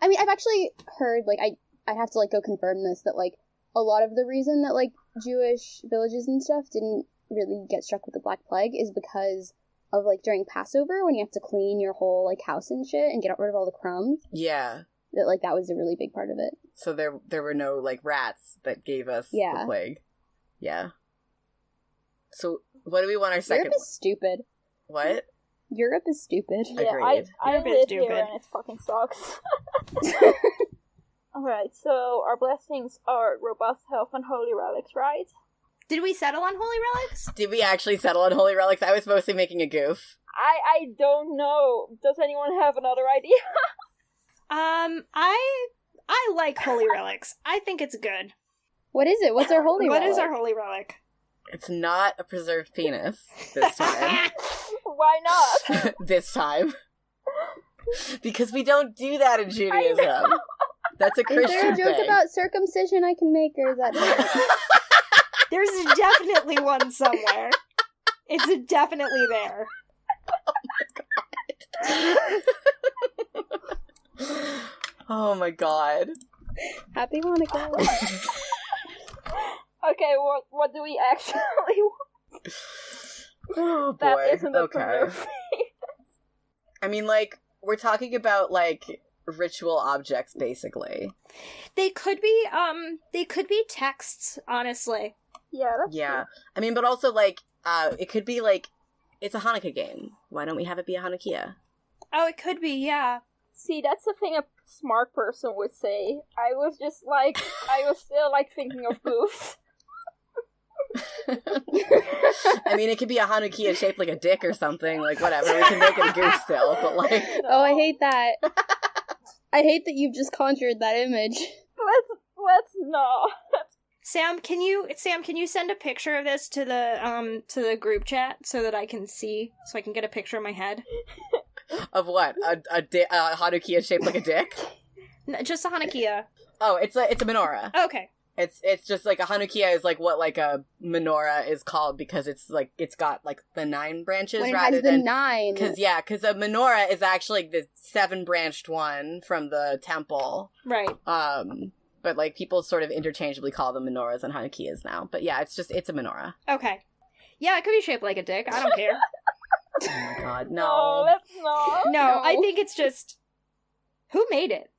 I mean, I've actually heard, like, I'd have to, like, go confirm this, that, like, a lot of the reason that, like, Jewish villages and stuff didn't really get struck with the Black Plague is because of, like, during Passover, when you have to clean your whole, like, house and shit and get rid of all the crumbs. Yeah. That, like, that was a really big part of it. So there were no, like, rats that gave us the plague. Yeah. So, what do we want our second... Europe is stupid. What? Europe is stupid. Yeah, Agreed. I Europe is live stupid. here and it fucking sucks. Alright, so our blessings are robust health and holy relics, right? Did we settle on holy relics? Did we actually settle on holy relics? I was mostly making a goof. I don't know. Does anyone have another idea? I like holy relics. I think it's good. What is it? What's our holy What relic? is our holy relic? It's not a preserved penis this time. Why not? This time. Because we don't do that in Judaism. That's a Is Christian there a joke thing. about circumcision I can make, or is that not? There's definitely one somewhere. It's definitely there. Oh my god. Happy Hanukkah. Okay, what do we actually want? Oh boy. That isn't a Okay. premiere. I mean, like, we're talking about, like, ritual objects, basically. They could be texts, honestly. Yeah, that's Yeah. I mean, but also, like, it could be, like, it's a Hanukkah game. Why don't we have it be a Hanukkah? Oh, it could be, yeah. See, that's the thing a smart person would say. I was still, like, thinking of goofs. I mean, it could be a Hanukkah shaped like a dick or something. Like, whatever. We can make it a goof still, but, like... Oh, I hate that. I hate that you've just conjured that image. Let's not. Sam, can you send a picture of this to the group chat so that I can see, so I can get a picture in my head? Of what? A Hanukkah shaped like a dick? No, just a Hanukkah. Oh, it's a menorah. Okay. It's just like a Hanukkah is like what like a menorah is called because it's like it's got like the 9 branches When it rather has the than 9. because a menorah is actually like the 7-branched one from the temple. Right. But like people sort of interchangeably call them menorahs and Hanukkahs now. But yeah, it's a menorah. Okay. Yeah, it could be shaped like a dick. I don't care. Oh my god, No, no. let's not. No, I think it's just... Who made it?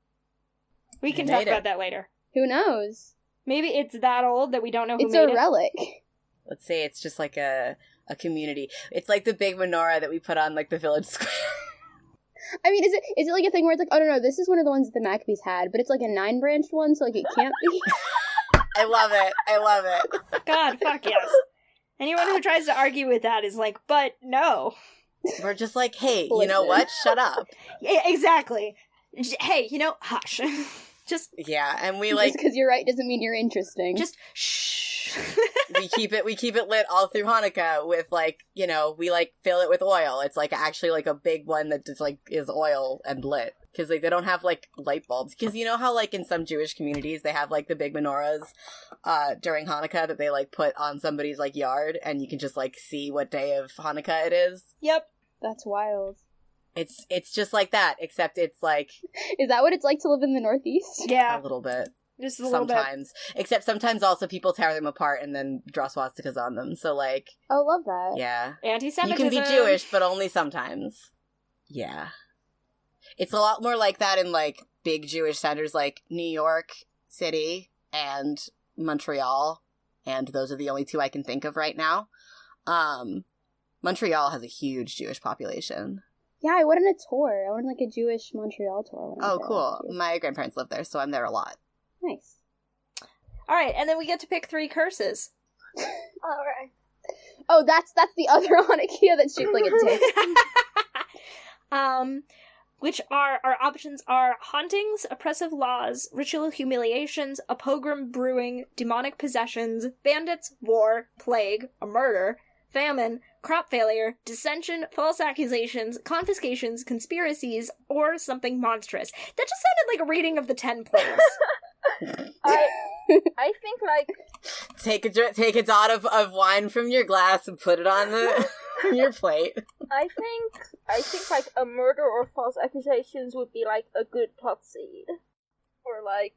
We can Who talk made about it? that later. Who knows? Maybe it's that old that we don't know who It's made a it. relic. Let's say it's just like a community. It's like the big menorah that we put on like the village square. I mean, is it like a thing where it's like, oh no, this is one of the ones that the Maccabees had, but it's like a 9-branched one, so like it can't be? I love it. God, fuck yes. Anyone who tries to argue with that is like, but no. We're just like, hey, you know what? Shut up. Yeah, exactly. Hey, hush. Just Yeah, and we Just like because you're right doesn't mean you're interesting. just shh. we keep it lit all through Hanukkah with like, we like fill it with oil. It's like actually like a big one that just like is oil and lit. Because like they don't have like light bulbs. Because you know how like in some Jewish communities they have like the big menorahs during Hanukkah that they like put on somebody's like yard and you can just like see what day of Hanukkah it is. Yep. That's wild. It's just like that, except it's like Is that what it's like to live in the Northeast? Yeah. a little bit. Just a little bit. Sometimes. Except sometimes also people tear them apart and then draw swastikas on them. So like, Oh, love that. yeah. Anti-Semitism. You can be Jewish, but only sometimes. Yeah. It's a lot more like that in, like, big Jewish centers like New York City and Montreal. And those are the only 2 I can think of right now. Montreal has a huge Jewish population. Yeah, I went on a tour. I went on like a Jewish Montreal tour. when I was Oh, there cool. last year. My grandparents live there, so I'm there a lot. Nice. All right, and then we get to pick 3 curses. Alright. Oh, that's the other Hanukkah that's shaped like a dick. Which our options are hauntings, oppressive laws, ritual humiliations, a pogrom brewing, demonic possessions, bandits, war, plague, a murder, famine, crop failure, dissension, false accusations, confiscations, conspiracies, or something monstrous. That just sounded like a reading of the 10 plagues. I think, like, Take a dot of wine from your glass and put it on your plate. I think, like, a murder or false accusations would be, like, a good plot seed. Or, like...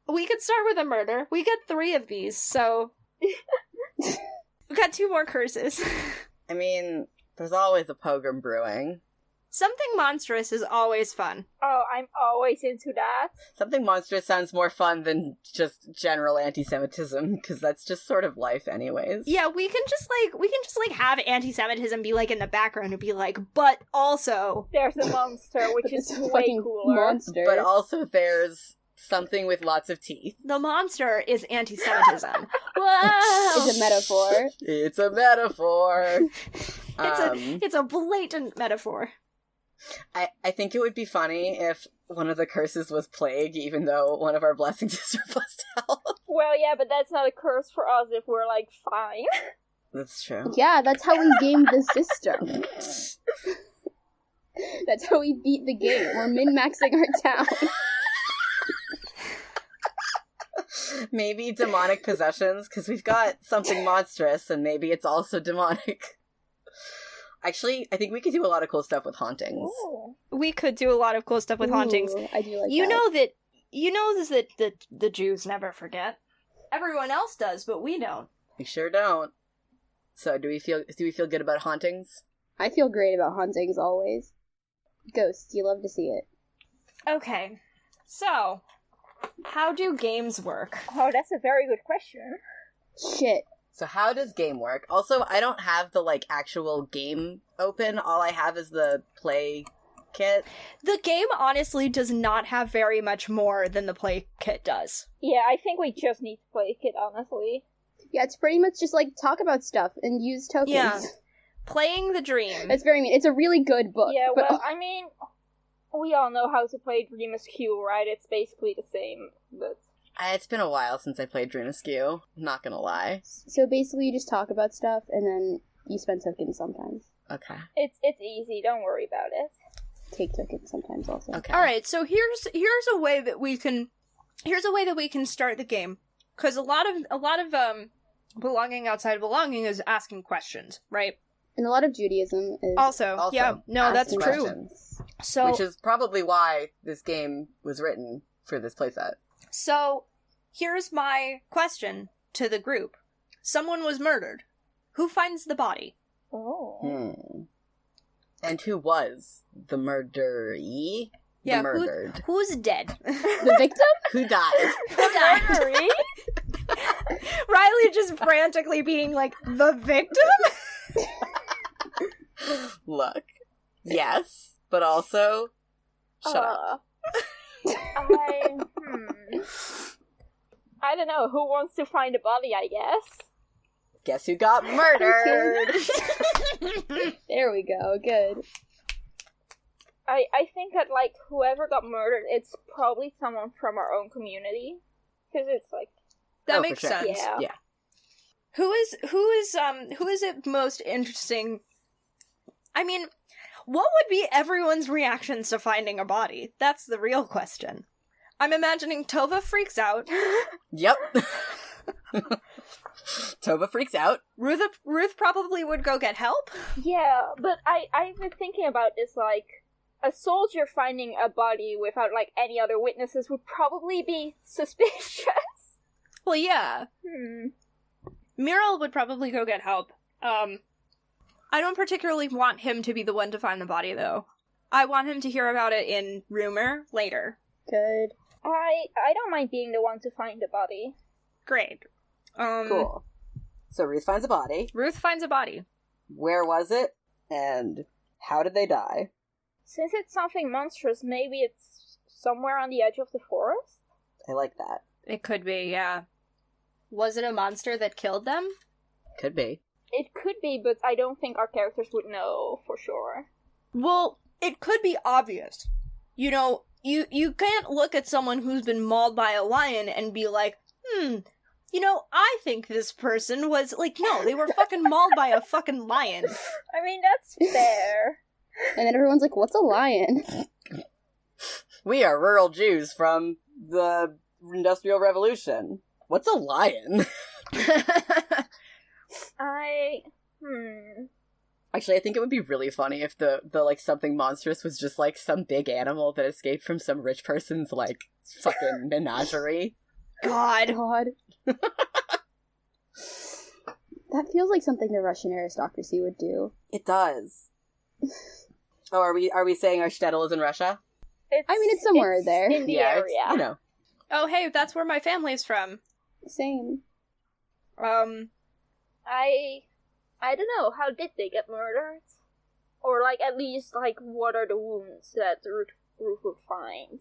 We could start with a murder. We get 3 of these, so... We've got 2 more curses. I mean, there's always a pogrom brewing. Something monstrous is always fun. Oh, I'm always into that. Something monstrous sounds more fun than just general anti-Semitism, because that's just sort of life anyways. Yeah, we can just have anti-Semitism be like in the background and be like, but also There's a monster, which is It's a way fucking cooler. monster. But also there's something with lots of teeth. the monster is anti-Semitism. Whoa! It's a metaphor. It's a metaphor. It's a blatant metaphor. I think it would be funny if one of the curses was plague, even though one of our blessings is surplus health. Well, yeah, but that's not a curse for us if we're, like, fine. That's true. Yeah, that's how we game the system. That's how we beat the game. We're min-maxing our town. Maybe demonic possessions, because we've got something monstrous, and maybe it's also demonic. Actually, I think we could do a lot of cool stuff with hauntings. Ooh. We could do a lot of cool stuff with hauntings. I do like You that. know that the Jews never forget. Everyone else does, but we don't. We sure don't. So, do we feel good about hauntings? I feel great about hauntings always. Ghosts, you love to see it. Okay. So, how do games work? Oh, that's a very good question. Shit. So how does game work? Also, I don't have the, actual game open. All I have is the play kit. The game honestly does not have very much more than the play kit does. Yeah, I think we just need to play Kid, honestly. Yeah, it's pretty much just, talk about stuff and use tokens. Yeah. Playing the Dream. It's very mean. It's a really good book. Yeah, but, well, I mean, we all know how to play Dream Askew, right? It's basically the same, but... It's been a while since I played Dream Askew. Not gonna lie. So basically you just talk about stuff and then you spend tokens sometimes. Okay. It's easy, don't worry about it. Take tokens sometimes also. Okay. All right, so here's a way that we can start the game, because a lot of belonging outside of belonging is asking questions, right? And a lot of Judaism is Also, yeah, no, that's asking true. questions. So, which is probably why this game was written for this playset. So, here's my question to the group. Someone was murdered. Who finds the body? Oh. And who was the murderee? Yeah, the murdered. Who's dead? The victim? Who died? Who died? Riley just frantically being like, the victim? Look. Yes, but also shut up. I don't know. Who wants to find a body, I guess? Guess who got murdered? There we go. Good. I think that, whoever got murdered, it's probably someone from our own community. Because it's, That Oh, makes for sure. sense. Yeah. Who is it most interesting? I mean, what would be everyone's reactions to finding a body? That's the real question. I'm imagining Tova freaks out. Yep. Tova freaks out. Ruth probably would go get help. Yeah, but I've been thinking about this, a soldier finding a body without, any other witnesses would probably be suspicious. Well, yeah. Muriel would probably go get help. I don't particularly want him to be the one to find the body, though. I want him to hear about it in rumor later. Good. I don't mind being the one to find the body. Great. Cool. So Ruth finds a body. Ruth finds a body. Where was it? And how did they die? Since it's something monstrous, maybe it's somewhere on the edge of the forest? I like that. It could be, yeah. Was it a monster that killed them? Could be. It could be, but I don't think our characters would know for sure. Well, it could be obvious. You know, you can't look at someone who's been mauled by a lion and be like, I think this person was, no, they were fucking mauled by a fucking lion. I mean, that's fair. And then everyone's like, what's a lion? We are rural Jews from the Industrial Revolution. What's a lion? Actually, I think it would be really funny if the something monstrous was just some big animal that escaped from some rich person's fucking menagerie. God. That feels like something the Russian aristocracy would do. It does. Oh, are we saying our shtetl is in Russia? It's somewhere there. In the area. It's, you know. Oh, hey, that's where my family's from. Same. I don't know, how did they get murdered? Or, at least, what are the wounds that Ruth would find?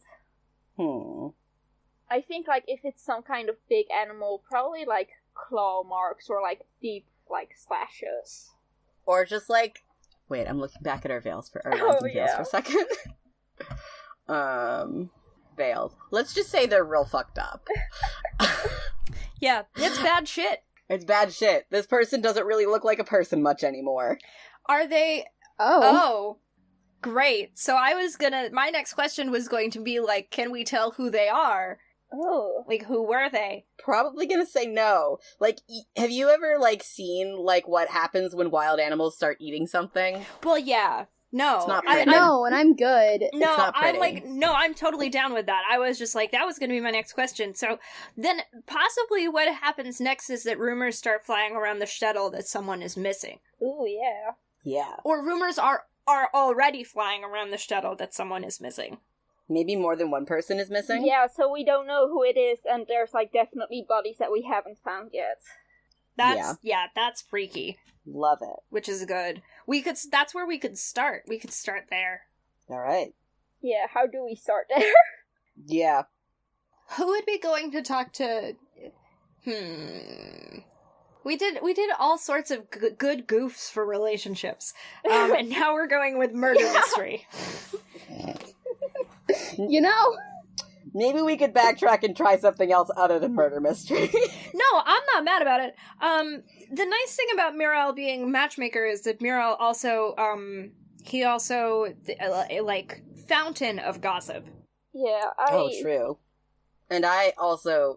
I think, if it's some kind of big animal, probably, claw marks or, deep, slashes. Or just, Wait, I'm looking back at our veils for veils for a second. Veils. Let's just say they're real fucked up. Yeah, it's bad shit. It's bad shit. This person doesn't really look like a person much anymore. Are they... Oh, great. So my next question was going to be, can we tell who they are? Oh. Like, who were they? Probably gonna say no. Like, have you ever, like, seen, like, what happens when wild animals start eating something? Well, yeah. No. It's not pretty. No, and I'm good. No, It's not I'm pretty. I'm totally down with that. I was just like, that was going to be my next question. So then possibly what happens next is that rumors start flying around the shtetl that someone is missing. Ooh, yeah. Yeah. Or rumors are already flying around the shtetl that someone is missing. Maybe more than one person is missing? Yeah, so we don't know who it is, and there's, like, definitely bodies that we haven't found yet. That's freaky. Love it. Which is good. That's where we could start. We could start there. All right. Yeah, how do we start there? Yeah. Who would be going to talk to... We did all sorts of good goofs for relationships. And now we're going with murder mystery. You know? Maybe we could backtrack and try something else other than murder mystery. No, I'm not mad about it. The nice thing about Muriel being matchmaker is that Muriel also, he also, like, fountain of gossip. Yeah, Oh, true. And I also,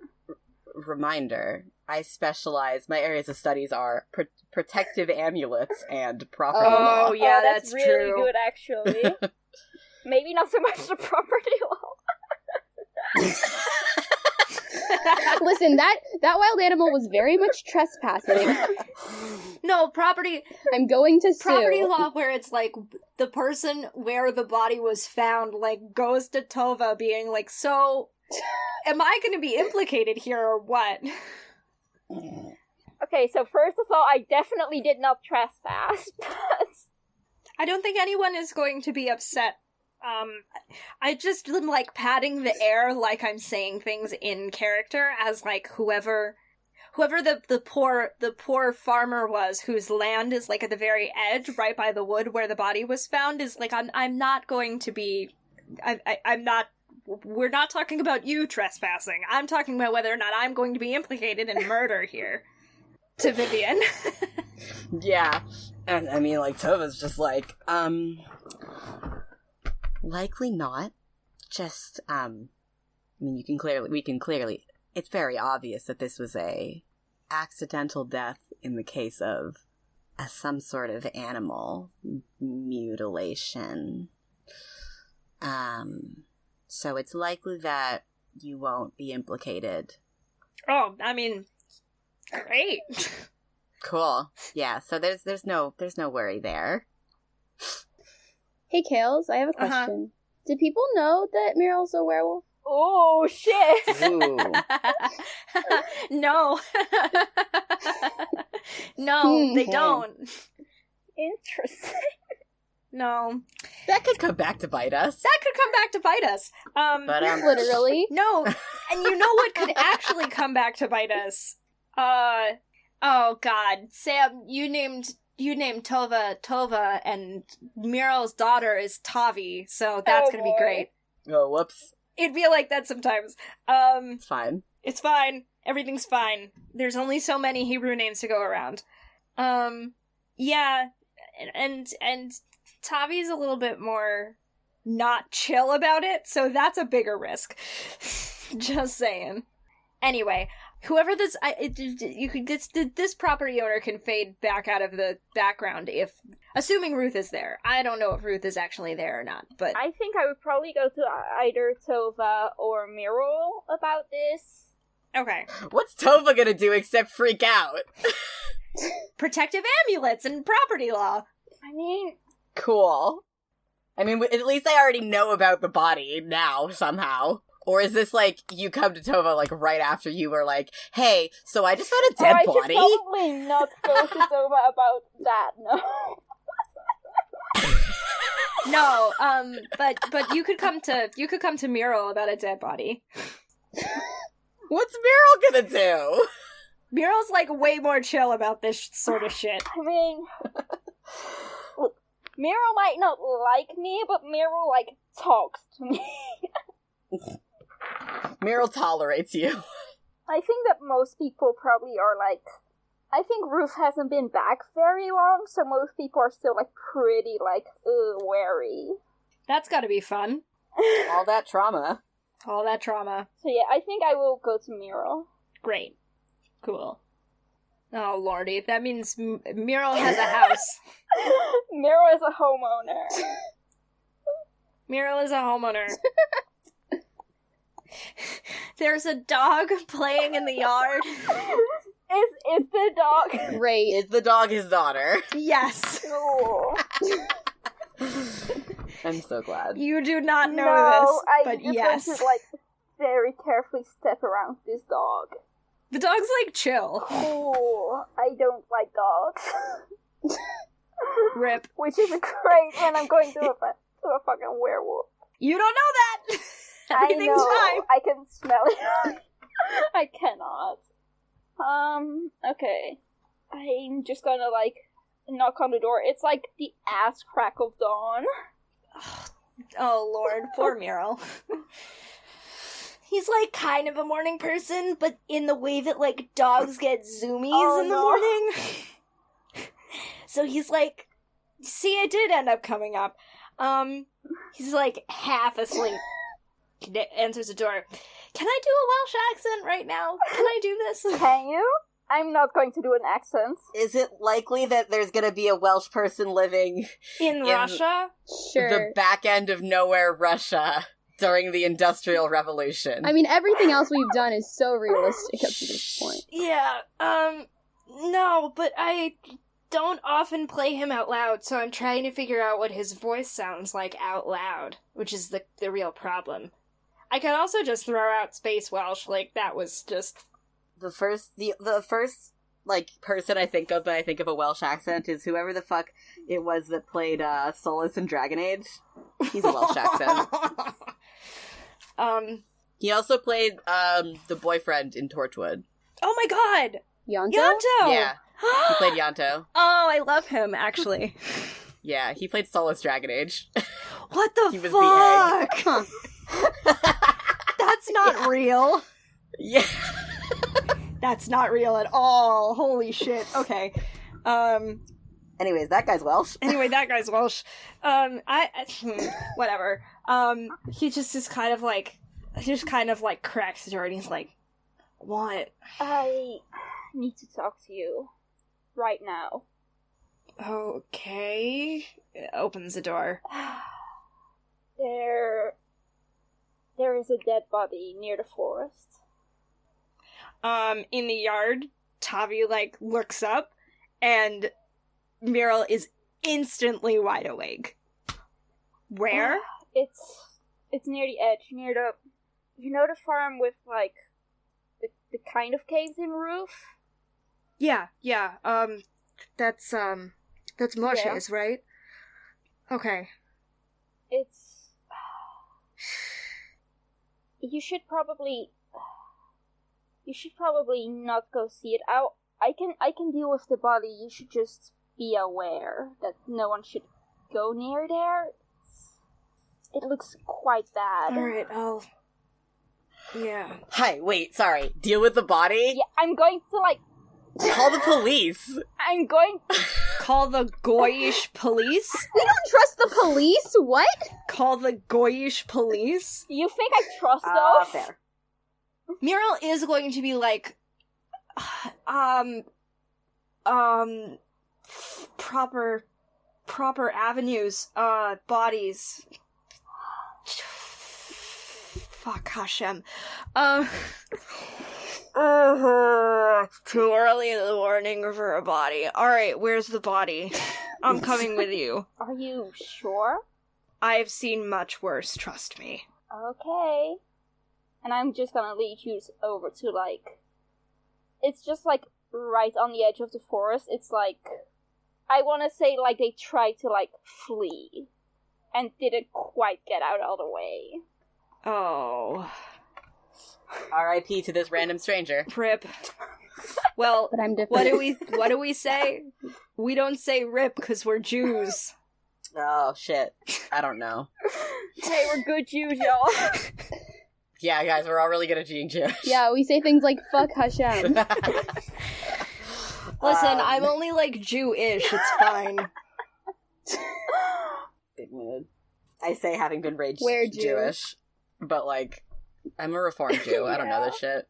reminder, I specialize, my areas of studies are protective amulets and property law. Oh, yeah, that's really true. good, actually. Maybe not so much the property law. Listen, that wild animal was very much trespassing. No, property I'm going to sue. property law where it's like the person where the body was found like goes to Tova being like, so am I going to be implicated here or what? Okay, so first of all, I definitely did not trespass. I don't think anyone is going to be upset. I just am like patting the air like I'm saying things in character as like whoever the poor farmer was whose land is like at the very edge right by the wood where the body was found is like I'm not going to be I'm not we're not talking about you trespassing. I'm talking about whether or not I'm going to be implicated in murder here. To Vivian. Yeah. And I mean, like, Tova's just like, likely not. Just, I mean, we can clearly, it's very obvious that this was a accidental death in the case of some sort of animal mutilation. So it's likely that you won't be implicated. Oh, I mean, great. Cool. Yeah, so there's no worry there. Hey, Kales, I have a question. Did people know that Muriel's a werewolf? Oh, shit! Ooh. No. No, they Okay. don't. Interesting. No. That could come back to bite us. That could come back to bite us. But Literally. No. And you know what could actually come back to bite us? Oh god. Sam, you named Tova, and Muriel's daughter is Tavi, so that's gonna be great. Oh, whoops. It'd be like that sometimes. It's fine. It's fine. Everything's fine. There's only so many Hebrew names to go around. Yeah, and Tavi's a little bit more not chill about it, so that's a bigger risk. Just saying. Anyway, whoever this property owner can fade back out of the background if, assuming Ruth is there. I don't know if Ruth is actually there or not, but I think I would probably go to either Tova or Muriel about this. okay. What's Tova gonna do except freak out? Protective amulets and property law. I mean, Cool. I mean, at least I already know about the body now, somehow. Or is this like, you come to Tova like right after you were like, hey, so I just found a dead I body? should probably not go to Tova about that, no. No, but you could come to Muriel about a dead body. What's Meryl gonna do? Muriel's like way more chill about this sort of shit. I mean, look, Meryl might not like me, but Meryl, like, talks to me. Meryl tolerates you. I think that most people probably are, like, I think Ruth hasn't been back very long, so most people are still, like, pretty, like, wary. That's gotta be fun. All that trauma. All that trauma. So yeah, I think I will go to Miro. Great. Cool. Oh, lordy. That means Miro has a house. Miro is a homeowner. Miro is a homeowner. There's a dog playing in the yard. Is the dog... Great. Is the dog his daughter? Yes. No. I'm so glad. You do not know No, this, but I'm yes. just going to, very carefully step around this dog. The dog's, chill. Cool. I don't like dogs. Rip. Which is great when I'm going to a fucking werewolf. You don't know that! Everything's I know. fine. I can smell it. I cannot. Okay. I'm just gonna, knock on the door. It's like the ass crack of dawn. Oh, Lord. Poor Miro. He's, kind of a morning person, but in the way that, dogs get zoomies in the morning. So he's see, I did end up coming up. He's, half asleep. Answers the door. Can I do a Welsh accent right now? Can I do this? Can you? I'm not going to do an accent. Is it likely that there's gonna be a Welsh person living In Russia? Sure. the back end of nowhere, Russia, during the Industrial Revolution? I mean, everything else we've done is so realistic up to this point. Yeah, no, but I don't often play him out loud, so I'm trying to figure out what his voice sounds like out loud, which is the real problem. I could also just throw out Space Welsh, that was just... The first person I think of when I think of a Welsh accent is whoever the fuck it was that played Solus in Dragon Age. He's a Welsh accent. He also played the boyfriend in Torchwood. Oh my god! Yonto? Yonto! Yeah, he played Yonto. Oh, I love him, actually. Yeah, he played Solus Dragon Age. What the He was fuck? the egg. That's not real. Yeah. That's not real at all. Holy shit. Okay. Anyways, that guy's Welsh. Anyway, that guy's Welsh. Whatever. He just is kind of cracks the door and he's like, what? I need to talk to you. Right now. Okay. Opens the door. There is a dead body near the forest. In the yard, Tavi, looks up, and Meryl is instantly wide awake. Where? It's near the edge, near the... You know the farm with, the kind of caves in roof? Yeah. That's Moshe's, Yeah. right? Okay. It's... You should probably not go see it. I can deal with the body. You should just be aware that no one should go near there. It looks quite bad. Alright, yeah. Hi, wait, sorry. Deal with the body? Yeah, I'm going to, Call the police. I'm going... Call the Goyish police? We don't trust the police? What? Call the Goyish police? You think I trust those? Fair. Muriel is going to be proper avenues, bodies. Fuck Hashem. Too early in the morning for a body. Alright, where's the body? I'm coming with you. Are you sure? I've seen much worse, trust me. Okay. And I'm just gonna lead you over to, it's just, right on the edge of the forest. It's, I wanna say, they tried to, flee. And didn't quite get out all the way. Oh. R.I.P. to this random stranger. Rip. Well, But I'm different. what do we say? We don't say rip because we're Jews. Oh, shit. I don't know. Hey, we're good Jews, y'all. Yeah, guys, we're all really good at being Jewish. Yeah, we say things like, fuck Hashem. Listen, I'm only Jewish, it's fine. Big mood. I say having been raised We're Jew. Jewish, but I'm a reformed Jew. I don't know this shit.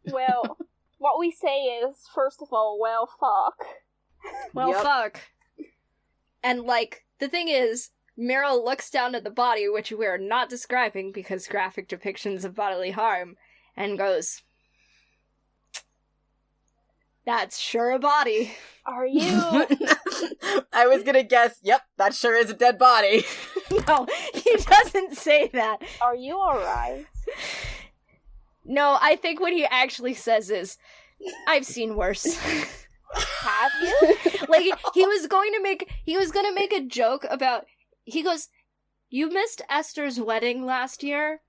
Well, what we say is, first of all, well, fuck. Well, Yep. fuck. And, like, the thing is, Meryl looks down at the body, which we're not describing because graphic depictions of bodily harm, and goes, "That's sure a body." Are you? I was gonna guess, yep, that sure is a dead body. No, he doesn't say that. Are you alright? No, I think what he actually says is, "I've seen worse." Have you? Like, he was gonna make a joke about, he goes, "You missed Esther's wedding last year,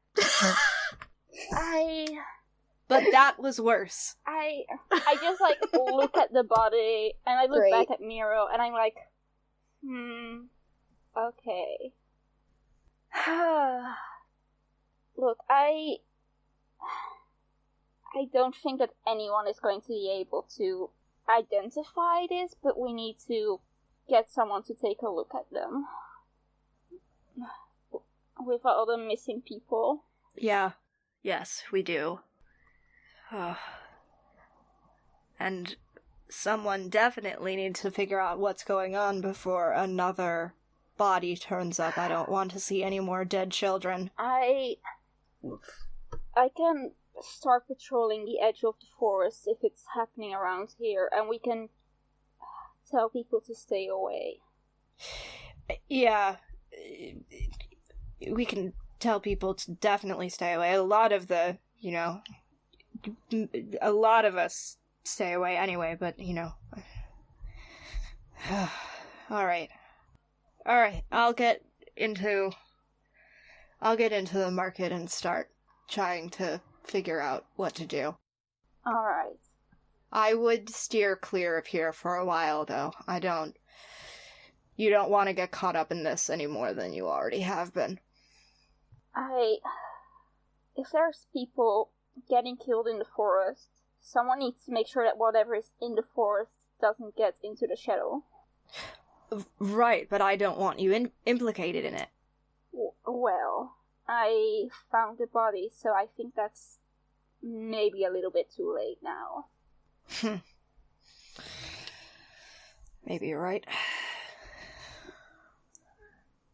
but that was worse." I just, like, look at the body, and I look Great. back at Miro, and I'm like, okay. Look, I don't think that anyone is going to be able to identify this, but we need to get someone to take a look at them. With all the missing people. Yeah. Yes, we do. And someone definitely needs to figure out what's going on before another body turns up. I don't want to see any more dead children. I can start patrolling the edge of the forest if it's happening around here, and we can tell people to stay away. Yeah. We can tell people to definitely stay away. A lot of us stay away anyway, but, Alright. I'll get into the market and start trying to figure out what to do. Alright. I would steer clear of here for a while, though. You don't want to get caught up in this any more than you already have been. If there's people getting killed in the forest, someone needs to make sure that whatever is in the forest doesn't get into the shadow. Right, but I don't want you implicated in it. Well, I found the body, so I think that's maybe a little bit too late now. Maybe you're right.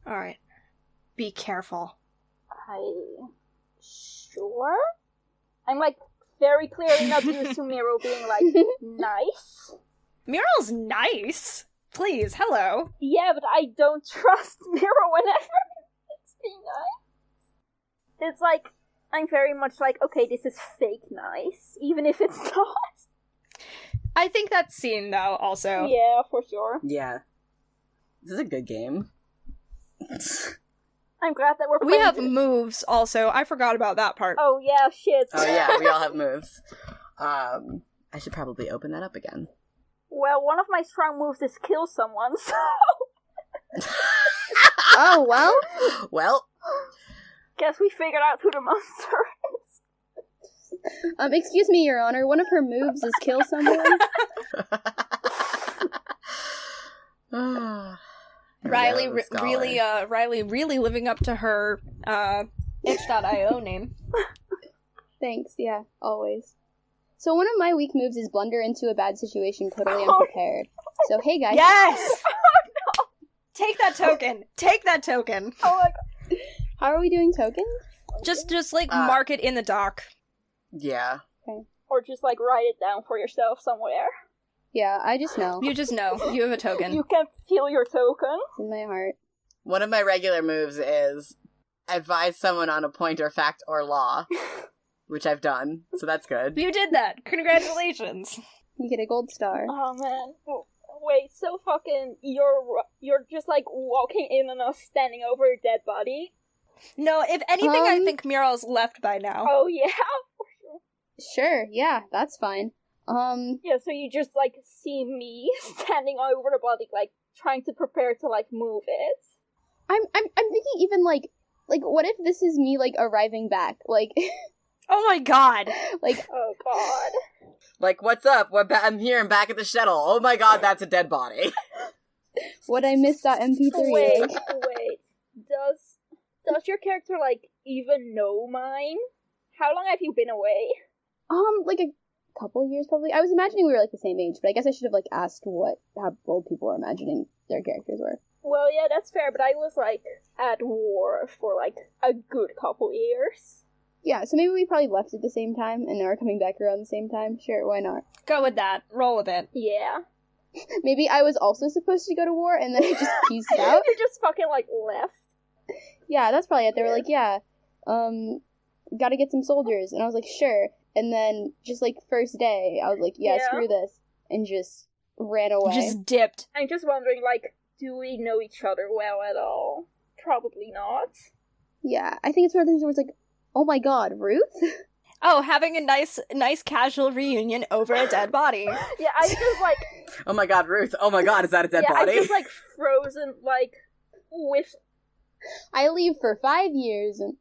Alright. Be careful. Sure? I'm, like, very clearly not used to Miro being, like, nice. Muriel's nice! Please, hello. Yeah, but I don't trust Miro whenever it's being nice. It's like, I'm very much like, okay, this is fake nice, even if it's not. I think that's seen, though, also. Yeah, for sure. Yeah. This is a good game. I'm glad that we're We playing have this. moves, also. I forgot about that part. Oh, yeah, shit. Oh yeah, we all have moves. I should probably open that up again. Well, one of my strong moves is kill someone, so... Oh, well. Well, Guess we figured out who the monster is. Excuse me, Your Honor, one of her moves is kill someone. Riley Hello, scholar. Riley really living up to her itch.io name. Thanks, yeah, always. So one of my weak moves is blunder into a bad situation totally Oh. unprepared. So hey guys. Yes! Take that token! Take that token! Oh my god. How are we doing tokens? Just like, Uh, mark it in the dock. Yeah. Or just, like, write it down for yourself somewhere. Yeah, I just know. You just know. You have a token. You can feel your token. It's in my heart. One of my regular moves is advise someone on a point or fact or law, which I've done, so that's good. You did that! Congratulations! You get a gold star. Oh man. Wait, so fucking you're just like walking in on us standing over a dead body? No, if anything, I think Muriel's left by now. Oh yeah. Sure, yeah, that's fine. Yeah, so you just like see me standing over the body, like trying to prepare to like move it. I'm thinking even like what if this is me like arriving back? Like Oh my god! like Oh god. Like, what's up? I'm here. I'm back at the shuttle. Oh my god, that's a dead body. what I missed.mp3. Wait, like, wait. Does your character, like, even know mine? How long have you been away? Like a couple years probably. I was imagining we were like the same age, but I guess I should have like asked how old people were imagining their characters were. Well, yeah, that's fair, but I was, like, at war for, like, a good couple years. Yeah, so maybe we probably left at the same time, and now we're coming back around the same time. Sure, why not? Go with that. Roll with it. Yeah. Maybe I was also supposed to go to war, and then I just pieced out. You just fucking, like, left. Yeah, that's probably it. They were like, yeah, gotta get some soldiers. And I was like, sure. And then, just, like, first day, I was like, yeah. Screw this. And just ran away. Just dipped. I'm just wondering, like, do we know each other well at all? Probably not. Yeah, I think it's one of the things where it's like, oh my god, Ruth? Oh, having a nice casual reunion over a dead body. Yeah, I just, like... Oh my god, Ruth. Oh my god, is that a dead body? I'm just, like, frozen, like, with... I leave for 5 years, and...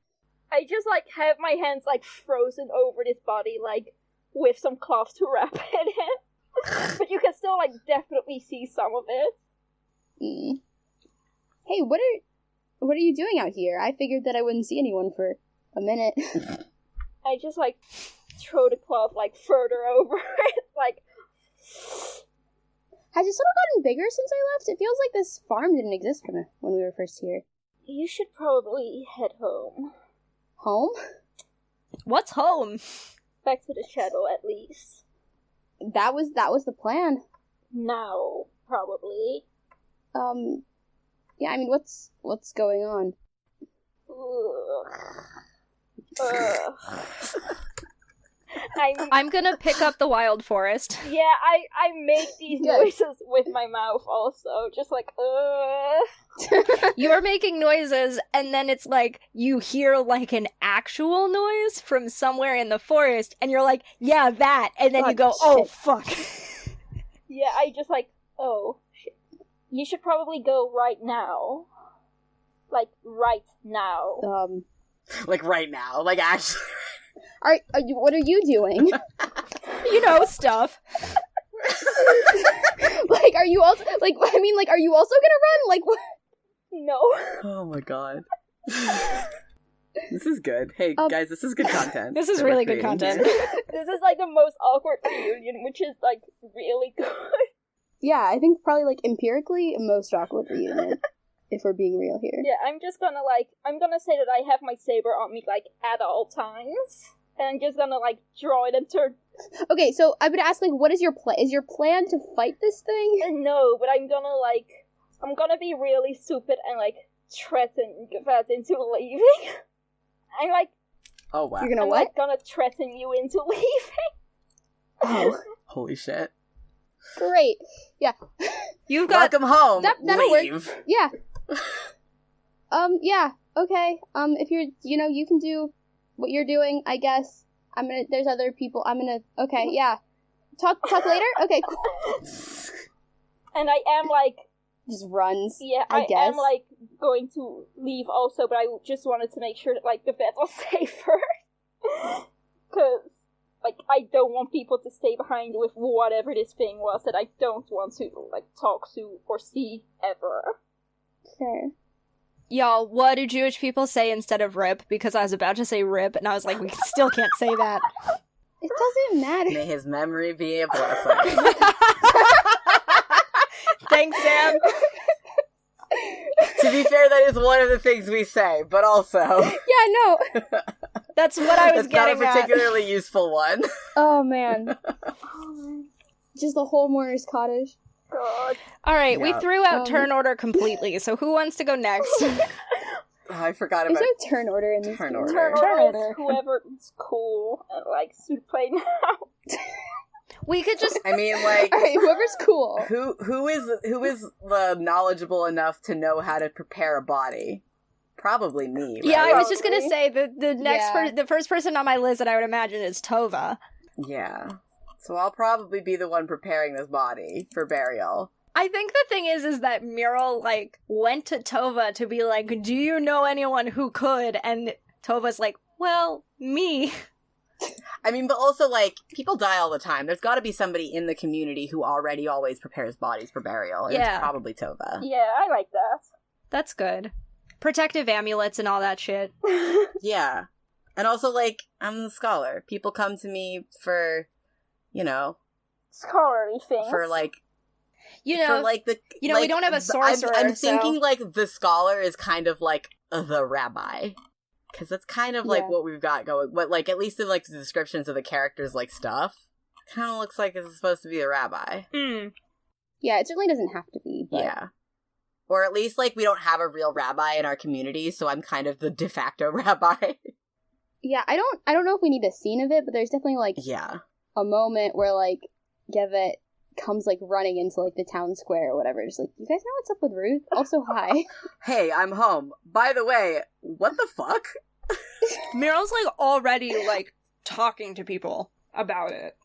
I just, like, have my hands, like, frozen over this body, like, with some cloth to wrap it in. But you can still, like, definitely see some of it. Mm. Hey, what are you doing out here? I figured that I wouldn't see anyone for a minute. I just, like, throw the cloth, like, further over it, like... Has it sort of gotten bigger since I left? It feels like this farm didn't exist when we were first here. You should probably head home. Home? What's home? Back to the shadow, at least. That was the plan. Now, probably. Yeah, I mean, what's going on? I'm gonna pick up the wild forest. Yeah, I make these noises with my mouth also, just like, You're making noises, and then it's like, you hear like an actual noise from somewhere in the forest, and you're like, yeah, that, and then you go, oh, fuck. Yeah, I just like, oh, shit. You should probably go right now. Like, right now. Like, right now. Like, actually. What are you doing? You know, stuff. Like, are you also, like, I mean, like, are you also gonna run? Like, what? No. Oh my god. This is good. Hey, guys, this is good content. This is really good content. This is, like, the most awkward reunion, which is, like, really good. Yeah, I think probably, like, empirically, most awkward reunion. If we're being real here. Yeah, I'm gonna say that I have my saber on me, like, at all times. And I'm just gonna, like, draw it and turn. Okay, so I would ask, like, what is your plan? Is your plan to fight this thing? No, but I'm gonna be really stupid and, like, threaten Gavette into leaving. I'm, like... Oh, wow. You're gonna I'm, what? like, gonna threaten you into leaving. Oh. Holy shit. Great. Yeah. You've got... Welcome home. That'll Leave. work. Yeah. Yeah, okay. If you're, you can do what you're doing, I guess. There's other people, okay, yeah. Talk later? Okay, cool. And I am, like... Just runs, yeah, I guess. am, like, going to leave also, but I just wanted to make sure that, like, the vet was safer. Because, like, I don't want people to stay behind with whatever this thing was that I don't want to, like, talk to or see ever. Fair. Y'all, what do Jewish people say instead of rip? Because I was about to say rip, and I was like, we still can't say that. It doesn't matter. May his memory be a blessing. Thanks, Sam. To be fair, that is one of the things we say, but also... Yeah, no. That's what I was getting at. It's not a particularly useful one. Oh, man. Just the whole mourner's cottage. God. Alright, we threw out turn order completely, so who wants to go next? Oh, I forgot about... There's no turn order in this turn game. order. Turn order is whoever's cool and, like, should play now. We could just... I mean, like... Alright, whoever's cool. Who is the knowledgeable enough to know how to prepare a body? Probably me, right? Yeah, I was just gonna say, the next Yeah. the first person on my list that I would imagine is Tova. Yeah. So I'll probably be the one preparing this body for burial. I think the thing is that Muriel, like, went to Tova to be like, do you know anyone who could? And Tova's like, well, me. I mean, but also, like, people die all the time. There's got to be somebody in the community who already always prepares bodies for burial. And Yeah. It's probably Tova. Yeah, I like that. That's good. Protective amulets and all that shit. Yeah. And also, like, I'm the scholar. People come to me for, you know... Scholarly things. For, like... You know, for, like, the... we like, don't have a sorcerer, I'm thinking, so... like, the scholar is kind of, like, the rabbi. Because that's kind of, like, what we've got going. But, like, at least in, like, the descriptions of the characters, like, stuff, kind of looks like it's supposed to be the rabbi. Yeah, it certainly doesn't have to be, but... Yeah. Or at least, like, we don't have a real rabbi in our community, so I'm kind of the de facto rabbi. Yeah, I don't know if we need a scene of it, but there's definitely, like, a moment where, like, Gevet comes, like, running into, like, the town square or whatever. Just like, you guys know what's up with Ruth? Also, hi. Hey, I'm home. By the way, what the fuck? Muriel's, like, already, like, talking to people about it.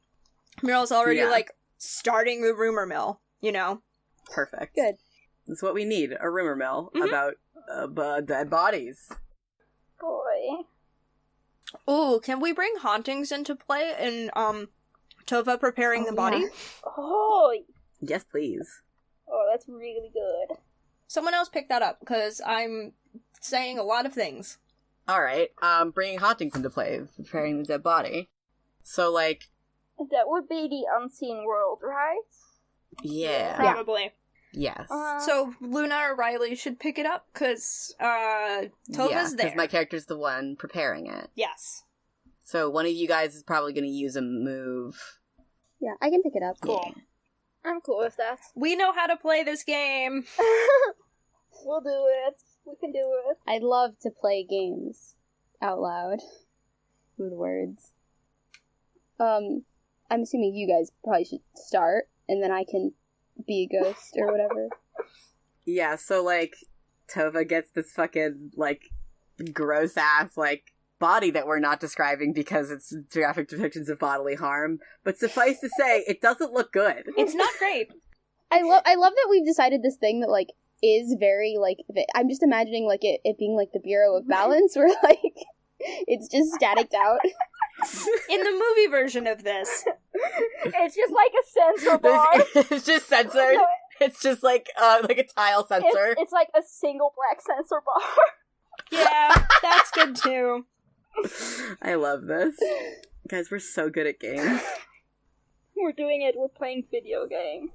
Muriel's already, like, starting the rumor mill, you know? Perfect. Good. That's what we need, a rumor mill about dead bodies. Boy. Ooh, can we bring hauntings into play in, Tova preparing the body? Yeah. Oh! Yes, please. Oh, that's really good. Someone else pick that up, because I'm saying a lot of things. Alright, bringing hauntings into play, preparing the dead body. So, like... That would be the unseen world, right? Yeah. Probably. Yes. So, Luna or Riley should pick it up, because, Tova's there. because my character's the one preparing it. Yes. So, one of you guys is probably going to use a move. Yeah, I can pick it up. Cool. Yeah. I'm cool with that. We know how to play this game! We'll do it. We can do it. I'd love to play games out loud with words. I'm assuming you guys probably should start, and then I can be a ghost or whatever. Yeah, so, like, Tova gets this fucking, like, gross-ass, like, body that we're not describing because it's graphic depictions of bodily harm. But suffice to say, it doesn't look good. It's not great. I love that we've decided this thing that, like, is very, like, I'm just imagining, like, it being, like, the Bureau of Balance, where, like, it's just staticked out. In the movie version of this. It's just like a sensor bar. It's just censored. No, It's just like a tile sensor. it's like a single black sensor bar. Yeah, that's good too. I love this. Guys, we're so good at games. We're doing it. We're playing video game.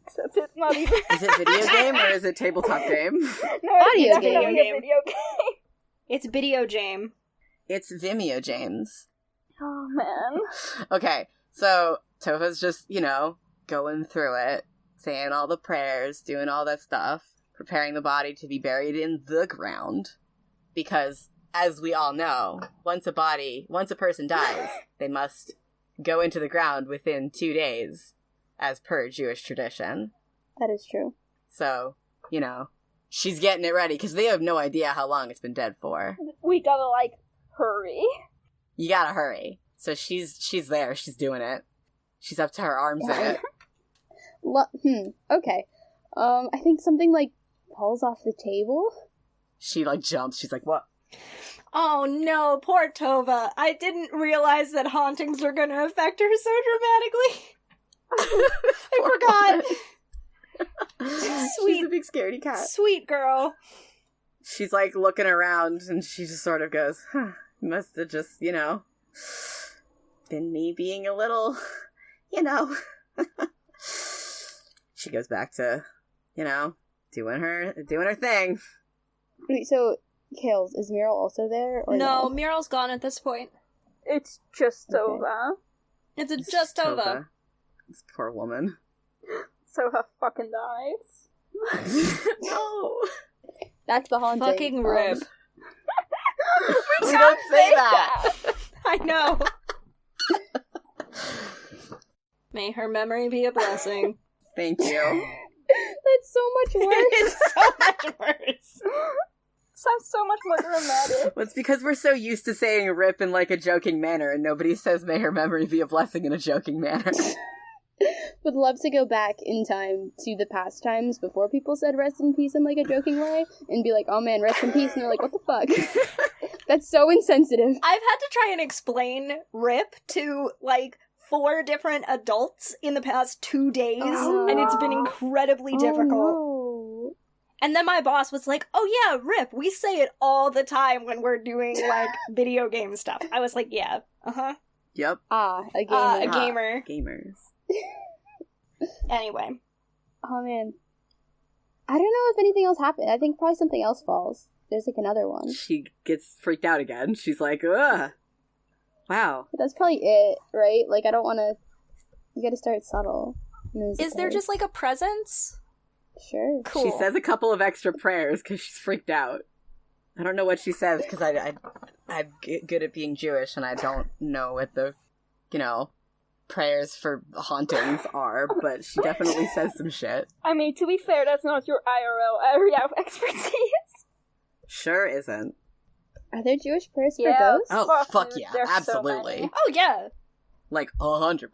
Except it's not even. Is it video game or is it tabletop game? No, Audio it's definitely game. a video game. It's Video Jame. It's Vimeo James. Oh man. Okay, so Tova's just, you know, going through it, saying all the prayers, doing all that stuff, preparing the body to be buried in the ground. Because, as we all know, once a person dies, they must go into the ground within 2 days, as per Jewish tradition. That is true. So, you know, she's getting it ready, because they have no idea how long it's been dead for. We gotta, like, hurry. You gotta hurry. So she's there, she's doing it. She's up to her arms in it. Okay. I think something, like, falls off the table? She, like, jumps. She's like, what? Oh no, poor Tova. I didn't realize that hauntings were going to affect her so dramatically. I forgot. She's a big scaredy cat. Sweet girl. She's, like, looking around, and she just sort of goes, must have just, you know, been me being a little, you know. She goes back to, you know, doing her thing. Wait, so, Kales, is Muriel also there? Or No, Muriel's gone at this point. It's just Okay. Tova. It's just Tova. This poor woman. Tova fucking dies. No. That's the haunting. Fucking rip. We don't say that. I know. May her memory be a blessing. Thank you. That's so much worse. It's so much worse. Sounds so much more dramatic. Well, it's because we're so used to saying rip in, like, a joking manner, and nobody says may her memory be a blessing in a joking manner. Would love to go back in time to the past times before people said rest in peace in, like, a joking way, and be like, oh man, rest in peace, and they're like, what the fuck? That's so insensitive. I've had to try and explain rip to, like, 4 different adults in the past 2 days, and it's been incredibly difficult. Oh, no. And then my boss was like, oh yeah, Rip, we say it all the time when we're doing, like, video game stuff. I was like, yeah, uh-huh. Yep. A gamer. A gamer. Gamers. Anyway. Oh, man. I don't know if anything else happened. I think probably something else falls. There's, like, another one. She gets freaked out again. She's like, ugh. Wow. But that's probably it, right? Like, I don't want to... You gotta start subtle. Is there just, like, a presence? Sure. Cool. She says a couple of extra prayers because she's freaked out. I don't know what she says because I'm good at being Jewish and I don't know what the, prayers for hauntings are, but she definitely says some shit. I mean, to be fair, that's not your IRL area of expertise. Sure isn't. Are there Jewish prayers for Yeah. ghosts? Oh, fuck There's yeah, so absolutely. many. Oh, yeah. Like, 100%.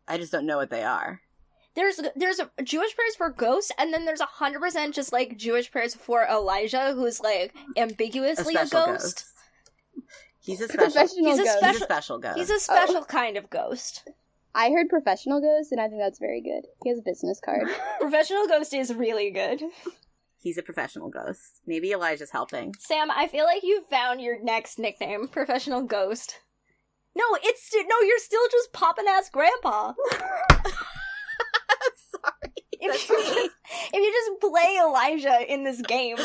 I just don't know what they are. There's a Jewish prayers for ghosts, and then there's 100% just, like, Jewish prayers for Elijah, who's, like, ambiguously a ghost. He's a special Professional He's a ghost. special- He's a special ghost. He's a special kind of ghost. I heard professional ghost, and I think that's very good. He has a business card. Professional ghost is really good. He's a professional ghost. Maybe Elijah's helping. Sam, I feel like you found your next nickname, Professional Ghost. No, you're still just poppin'-ass grandpa. Sorry. If you just play Elijah in this game.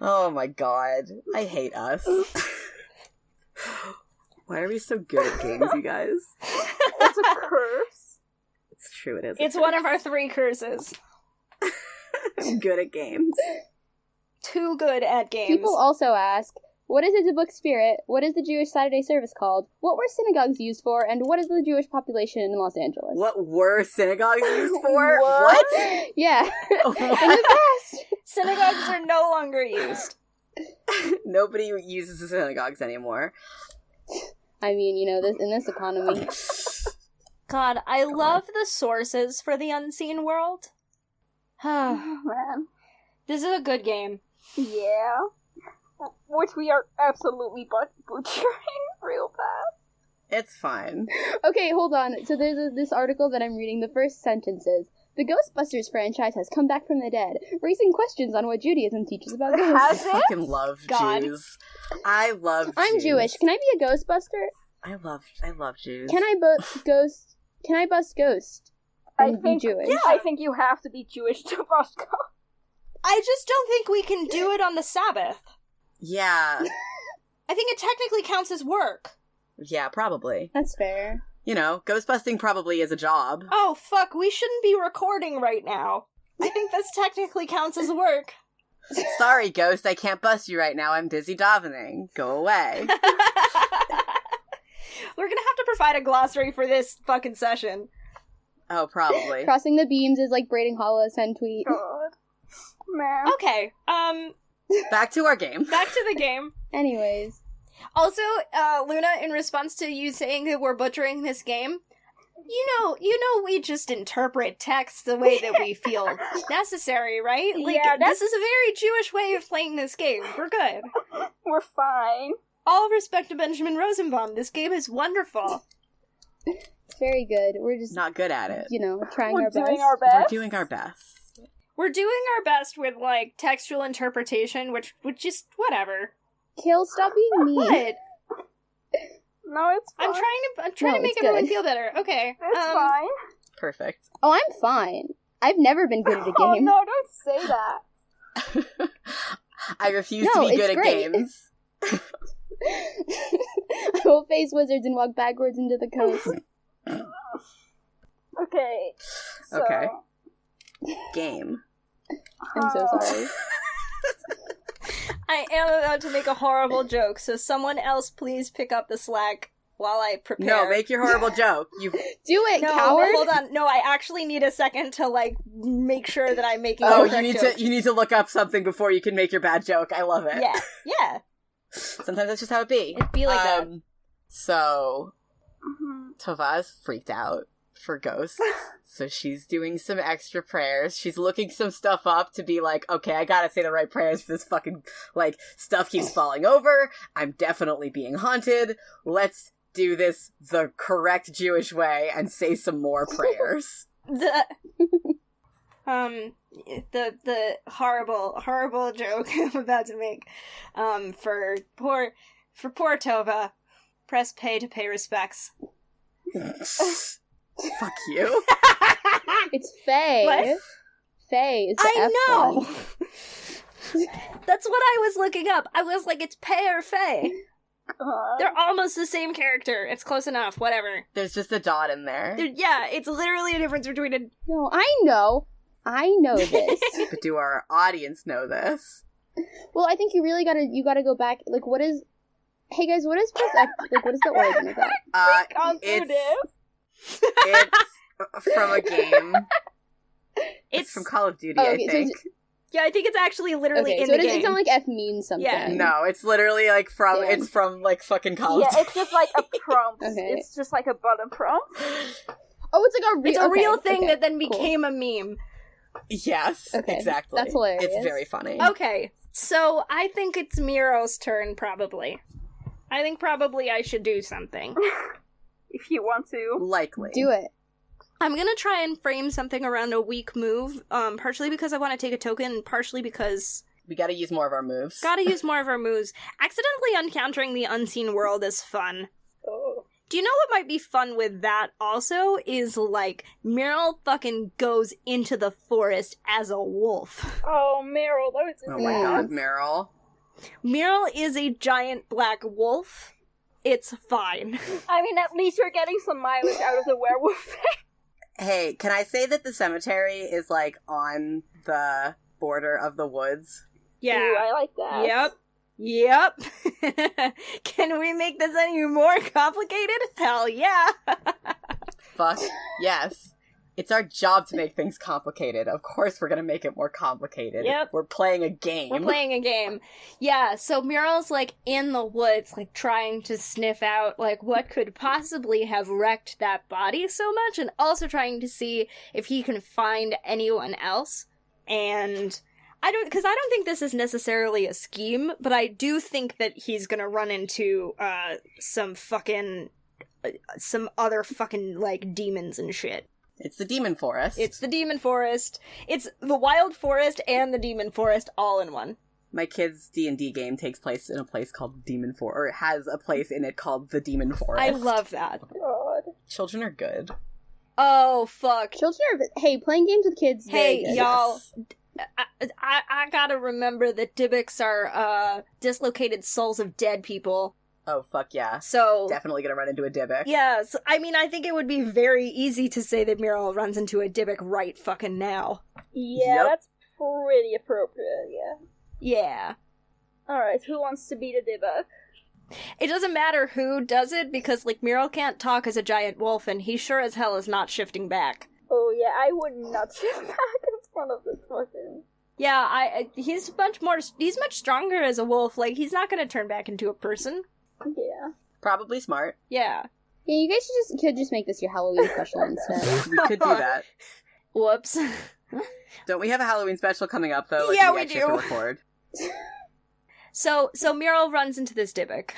Oh my god. I hate us. Why are we so good at games, you guys? It's a curse. It's true, it is. It's one of our 3 curses. I'm good at games. Too good at games. People also ask, what is a book spirit? What is the Jewish Saturday service called? What were synagogues used for? And what is the Jewish population in Los Angeles? What were synagogues used for? What? Yeah. What? In the past. Synagogues are no longer used. Nobody uses the synagogues anymore. I mean, in this economy. God, I love the sources for the Unseen World. Oh, man. This is a good game. Yeah. Which we are absolutely butchering real bad. It's fine. Okay, hold on. So there's this article that I'm reading. The first sentence is, the Ghostbusters franchise has come back from the dead, raising questions on what Judaism teaches about ghosts. I Has it? fucking love God. Jews. I love Jews. I'm Jewish. Can I be a Ghostbuster? I love Jews. Can I bust ghost and be Jewish? Yeah, I think you have to be Jewish to Bosco. I just don't think we can do it on the Sabbath. Yeah. I think it technically counts as work. Yeah, probably. That's fair. Ghostbusting probably is a job. Oh, fuck, we shouldn't be recording right now. I think this technically counts as work. Sorry, Ghost, I can't bust you right now. I'm busy davening. Go away. We're gonna have to provide a glossary for this fucking session. Oh, probably. Crossing the beams is like braiding hollow send tweet. God. Man. Okay, Back to our game. back to the game. Anyways. Also, Luna, in response to you saying that we're butchering this game, you know, we just interpret text the way that we feel necessary, right? Like, Yeah, this is a very Jewish way of playing this game. We're good. We're fine. All respect to Benjamin Rosenbaum. This game is wonderful. It's very good. We're just, Not good at it. trying We're our best. doing our We're best. doing our best. We're doing our best with, like, textual interpretation, which just, whatever. Kill, stop being mean. What? No, it's fine. I'm trying No, to make it's everyone good. feel better. Okay. It's fine. Perfect. Oh, I'm fine. I've never been good at a game. Oh, no, don't say that. I refuse No, to be good it's at great. games. I will face wizards and walk backwards into the coast. Okay. So, Okay. Game. I'm so sorry. I am about to make a horrible joke, so someone else please pick up the slack while I prepare. No, make your horrible joke. You. Do it, No, coward! hold on. No, I actually need a second to, like, make sure that I'm making Oh, the correct you need joke. to look up something before you can make your bad joke. I love it. Yeah. Sometimes that's just how it be. It'd be like that. So mhm. Tova's freaked out for ghosts. So she's doing some extra prayers. She's looking some stuff up to be like, okay, I gotta say the right prayers for this fucking, like, stuff keeps falling over. I'm definitely being haunted. Let's do this the correct Jewish way and say some more prayers. The horrible joke I'm about to make, for poor Tova, press pay to pay respects. Fuck you. It's Faye. What? Faye is the I F know! one. That's what I was looking up. I was like, it's Pay or Faye. God. They're almost the same character. It's close enough, whatever. There's just a dot in there. Yeah, it's literally a difference between a... No, I know this. But do our audience know this? Well, I think you really gotta go back. Like, what is? Hey guys, what is press X? Like, what is the origin of that? Can't do this. It's from a game. It's It's from Call of Duty, Oh, I okay, so think. Yeah, I think it's actually literally Okay, in so the game. it's not like F means something. Yeah. No, it's literally like from Damn. it's from like fucking Call Yeah, of Duty. it's just like a prompt. Okay. It's just like a button prompt. Oh, it's like a real. It's a real okay, thing okay, that then cool. became a meme. Yes, Okay, exactly. that's hilarious. It's very funny. Okay, so I think it's Miro's turn, probably. I think probably I should do something. If you want to. Likely. Do it. I'm gonna try and frame something around a weak move, partially because I want to take a token, and partially because We gotta use more of our moves. gotta use more of our moves. Accidentally encountering the unseen world is fun. Oh. Do you know what might be fun with that also? Is like, Meryl fucking goes into the forest as a wolf. Oh, Meryl, that was Oh my god, Meryl. Meryl is a giant black wolf. It's fine. I mean, at least you're getting some mileage out of the werewolf. Hey, can I say that the cemetery is like on the border of the woods? Yeah. Ooh, I like that. Yep. Can we make this any more complicated? Hell yeah. Fuck yes. It's our job to make things complicated. Of course we're gonna make it more complicated. Yep. We're playing a game. We're playing a game. Yeah, so Mural's like in the woods, like trying to sniff out like what could possibly have wrecked that body so much, and also trying to see if he can find anyone else. And I don't think this is necessarily a scheme, but I do think that he's gonna run into some other fucking like demons and shit. It's the demon forest. It's the demon forest. It's the wild forest and the demon forest all in one. My kid's D&D game takes place in a place called Demon Forest, or it has a place in it called the Demon Forest. I love that. God. Children are good. Oh, fuck. Children are. Hey, playing games with kids. Hey, very good. y'all. I gotta remember that Dybbuk's are, dislocated souls of dead people. Oh, fuck yeah. So, Definitely gonna run into a Dybbuk. yes, I mean, I think it would be very easy to say that Mural runs into a Dybbuk right fucking now. Yeah, Yep. that's pretty appropriate, yeah. Yeah. Alright, who wants to be the Dybbuk? It doesn't matter who does it, because, like, Mural can't talk as a giant wolf, and he sure as hell is not shifting back. Oh yeah, I would not sit back in front of this fucking... Yeah, he's much stronger as a wolf. Like, he's not gonna turn back into a person. Yeah. Probably smart. Yeah, Yeah. you guys could just make this your Halloween special instead. We could do that. Whoops. Don't we have a Halloween special coming up, though? Like, Yeah, we we actually have do. to record. So Mural runs into this Dybbuk.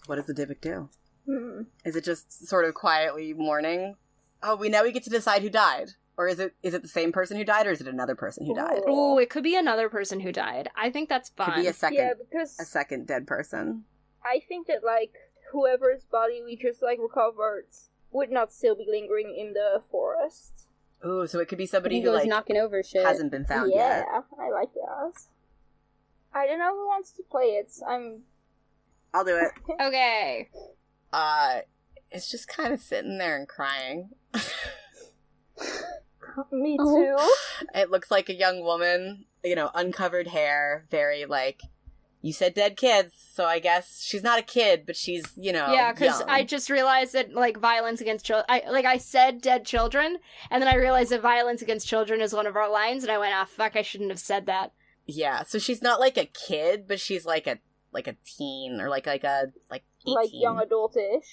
What does the Dybbuk do? Hmm. Is it just sort of quietly mourning? Oh, we get to decide who died. Or is it the same person who died, or is it another person who died? Ooh, it could be another person who died. I think that's fun. Could be a Yeah, because second dead person. I think that, like, whoever's body we just, like, recovered would not still be lingering in the forest. Ooh, so it could be somebody He who, goes like, knocking over shit. hasn't been found Yeah, yet. I like that. I don't know who wants to play it. I'll do it. Okay. It's just kind of sitting there and crying. Me Oh. too. It looks like a young woman, uncovered hair, very, like, you said dead kids, so I guess she's not a kid, but she's, Yeah, because young. I just realized that, like, violence against children... I said dead children, and then I realized that violence against children is one of our lines, and I went, fuck, I shouldn't have said that. Yeah, so she's not, like, a kid, but she's, like a teen, or, like 18. Like, young adultish.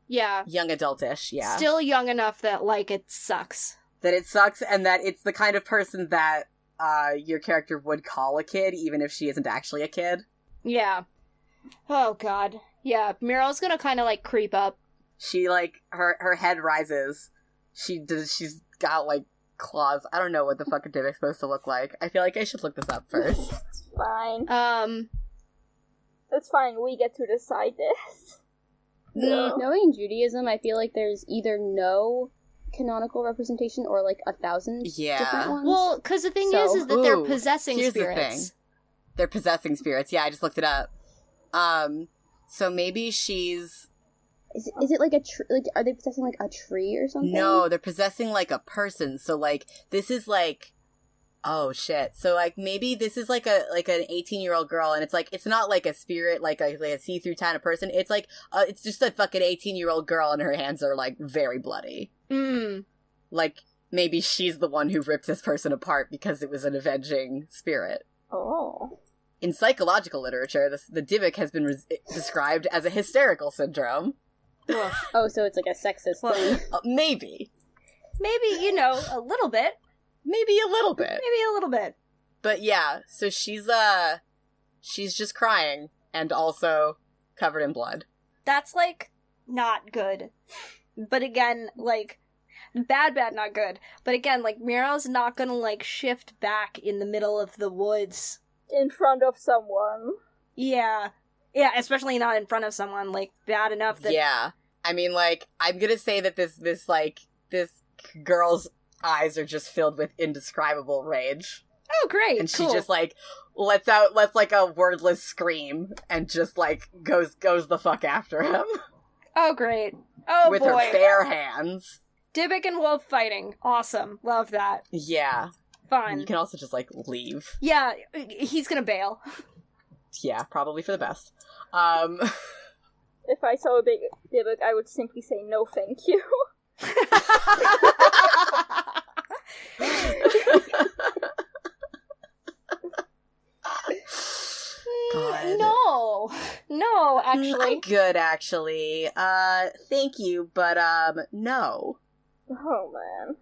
Yeah. Young adultish, yeah. Still young enough that, like, it sucks. That it sucks, and that it's the kind of person that your character would call a kid, even if she isn't actually a kid. Yeah. Oh, God. Yeah, Mural's gonna kind of, like, creep up. She, like, her head rises. She's got, like, claws. I don't know what the fuck a Dibic's supposed to look like. I feel like I should look this up first. It's fine. It's fine. We get to decide this. So. Knowing Judaism, I feel like there's either no canonical representation or like 1,000 different ones. Well, because the thing is that they're possessing here's spirits. The thing. They're possessing spirits. Yeah, I just looked it up. So maybe she's... Is it like a tree? Like, are they possessing like a tree or something? No, they're possessing like a person. So like, this is like... Oh shit. So like maybe this is like an 18-year-old girl, and it's like it's not like a spirit, like a see-through kind of person. It's like it's just a fucking 18-year-old girl, and her hands are like very bloody. Like maybe she's the one who ripped this person apart because it was an avenging spirit. Oh. In psychological literature, the Dybbuk has been described as a hysterical syndrome. Oh, so it's like a sexist thing. Maybe. Maybe, a little bit. Maybe a little bit. Maybe a little bit. But yeah, so she's just crying and also covered in blood. That's, like, not good. But again, like, bad, not good. But again, like, Miro's not gonna, like, shift back in the middle of the woods. In front of someone. Yeah. Yeah, especially not in front of someone, like, bad enough that... Yeah. I mean, like, I'm gonna say that this girl's eyes are just filled with indescribable rage. Oh, great, and she cool. just, like, lets like a wordless scream and just, like, goes the fuck after him. Oh, great. Oh, with boy. Her bare hands. Dybbuk and Wolf fighting. Awesome. Love that. Yeah. Fun. You can also just, like, leave. Yeah, he's gonna bail. Yeah, probably for the best. If I saw a big Dybbuk, I would simply say no thank you. God. No, actually. I'm good, actually. Thank you, but, no. Oh, man.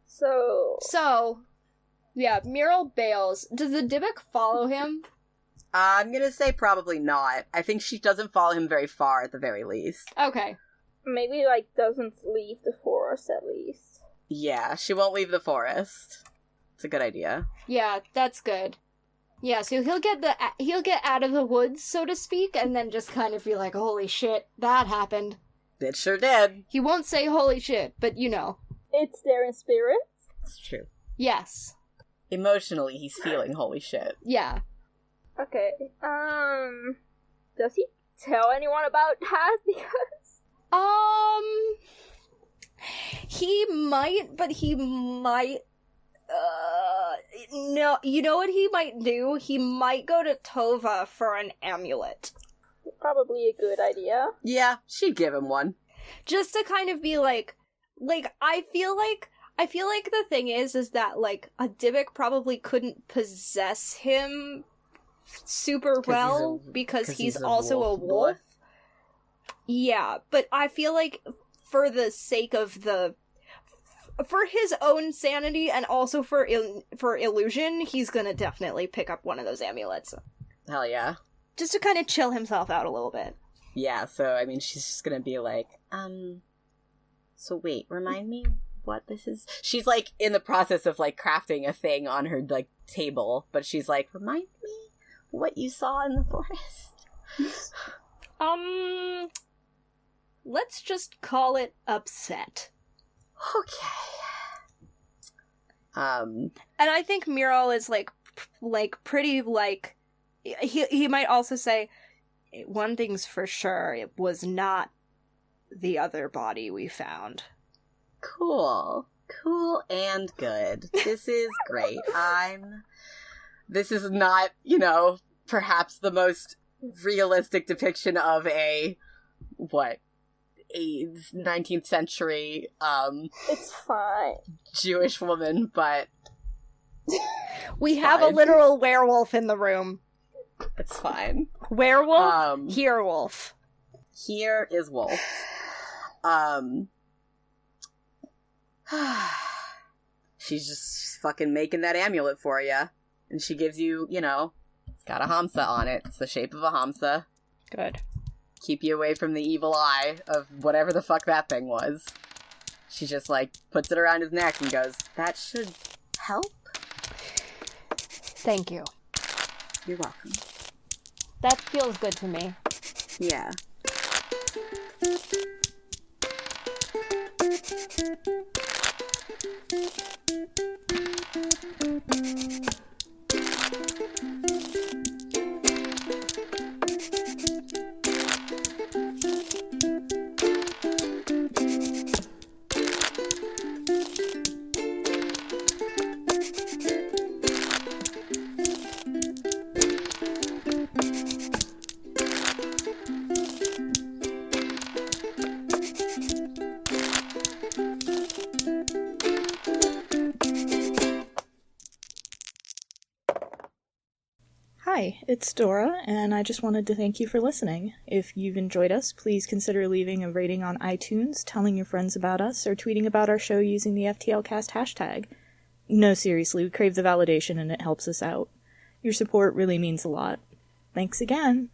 So, yeah, Miro bails. Does the Dybbuk follow him? I'm gonna say probably not. I think she doesn't follow him very far, at the very least. Okay. Maybe, like, doesn't leave the forest, at least. Yeah, she won't leave the forest. It's a good idea. Yeah, that's good. Yeah, so he'll get out of the woods, so to speak, and then just kind of be like, holy shit, that happened. It sure did. He won't say holy shit, but you know. It's there in spirit. It's true. Yes. Emotionally, he's feeling holy shit. Yeah. Okay, does he tell anyone about that? Because... He might, but he might, no, you know what he might do? He might go to Tova for an amulet. Probably a good idea. Yeah, she'd give him one. Just to kind of be like, I feel like the thing is that, like, a Dybbuk probably couldn't possess him super well because he's also a wolf. Yeah, but I feel like for the sake of for his own sanity and also for illusion, he's gonna definitely pick up one of those amulets. Hell yeah. Just to kind of chill himself out a little bit. Yeah, so, I mean, she's just gonna be like, so wait, remind me what this is? She's, like, in the process of, like, crafting a thing on her, like, table, but she's like, remind me what you saw in the forest? Let's just call it upset. Okay. And I think Miro is, like, pretty, like, he might also say, one thing's for sure, it was not the other body we found. Cool and good. This is great. This is not, perhaps the most realistic depiction of a 19th century, it's fine. Jewish woman, but we have a literal werewolf in the room. It's fine. Werewolf, here wolf. Here is wolf. She's just fucking making that amulet for you. And she gives you, it's got a hamsa on it. It's the shape of a hamsa. Good. Keep you away from the evil eye of whatever the fuck that thing was. She just, like, puts it around his neck and goes, that should help? Thank you. You're welcome. That feels good to me. Yeah. Hi, it's Dora, and I just wanted to thank you for listening. If you've enjoyed us, please consider leaving a rating on iTunes, telling your friends about us, or tweeting about our show using the FTLcast hashtag. No, seriously, we crave the validation and it helps us out. Your support really means a lot. Thanks again!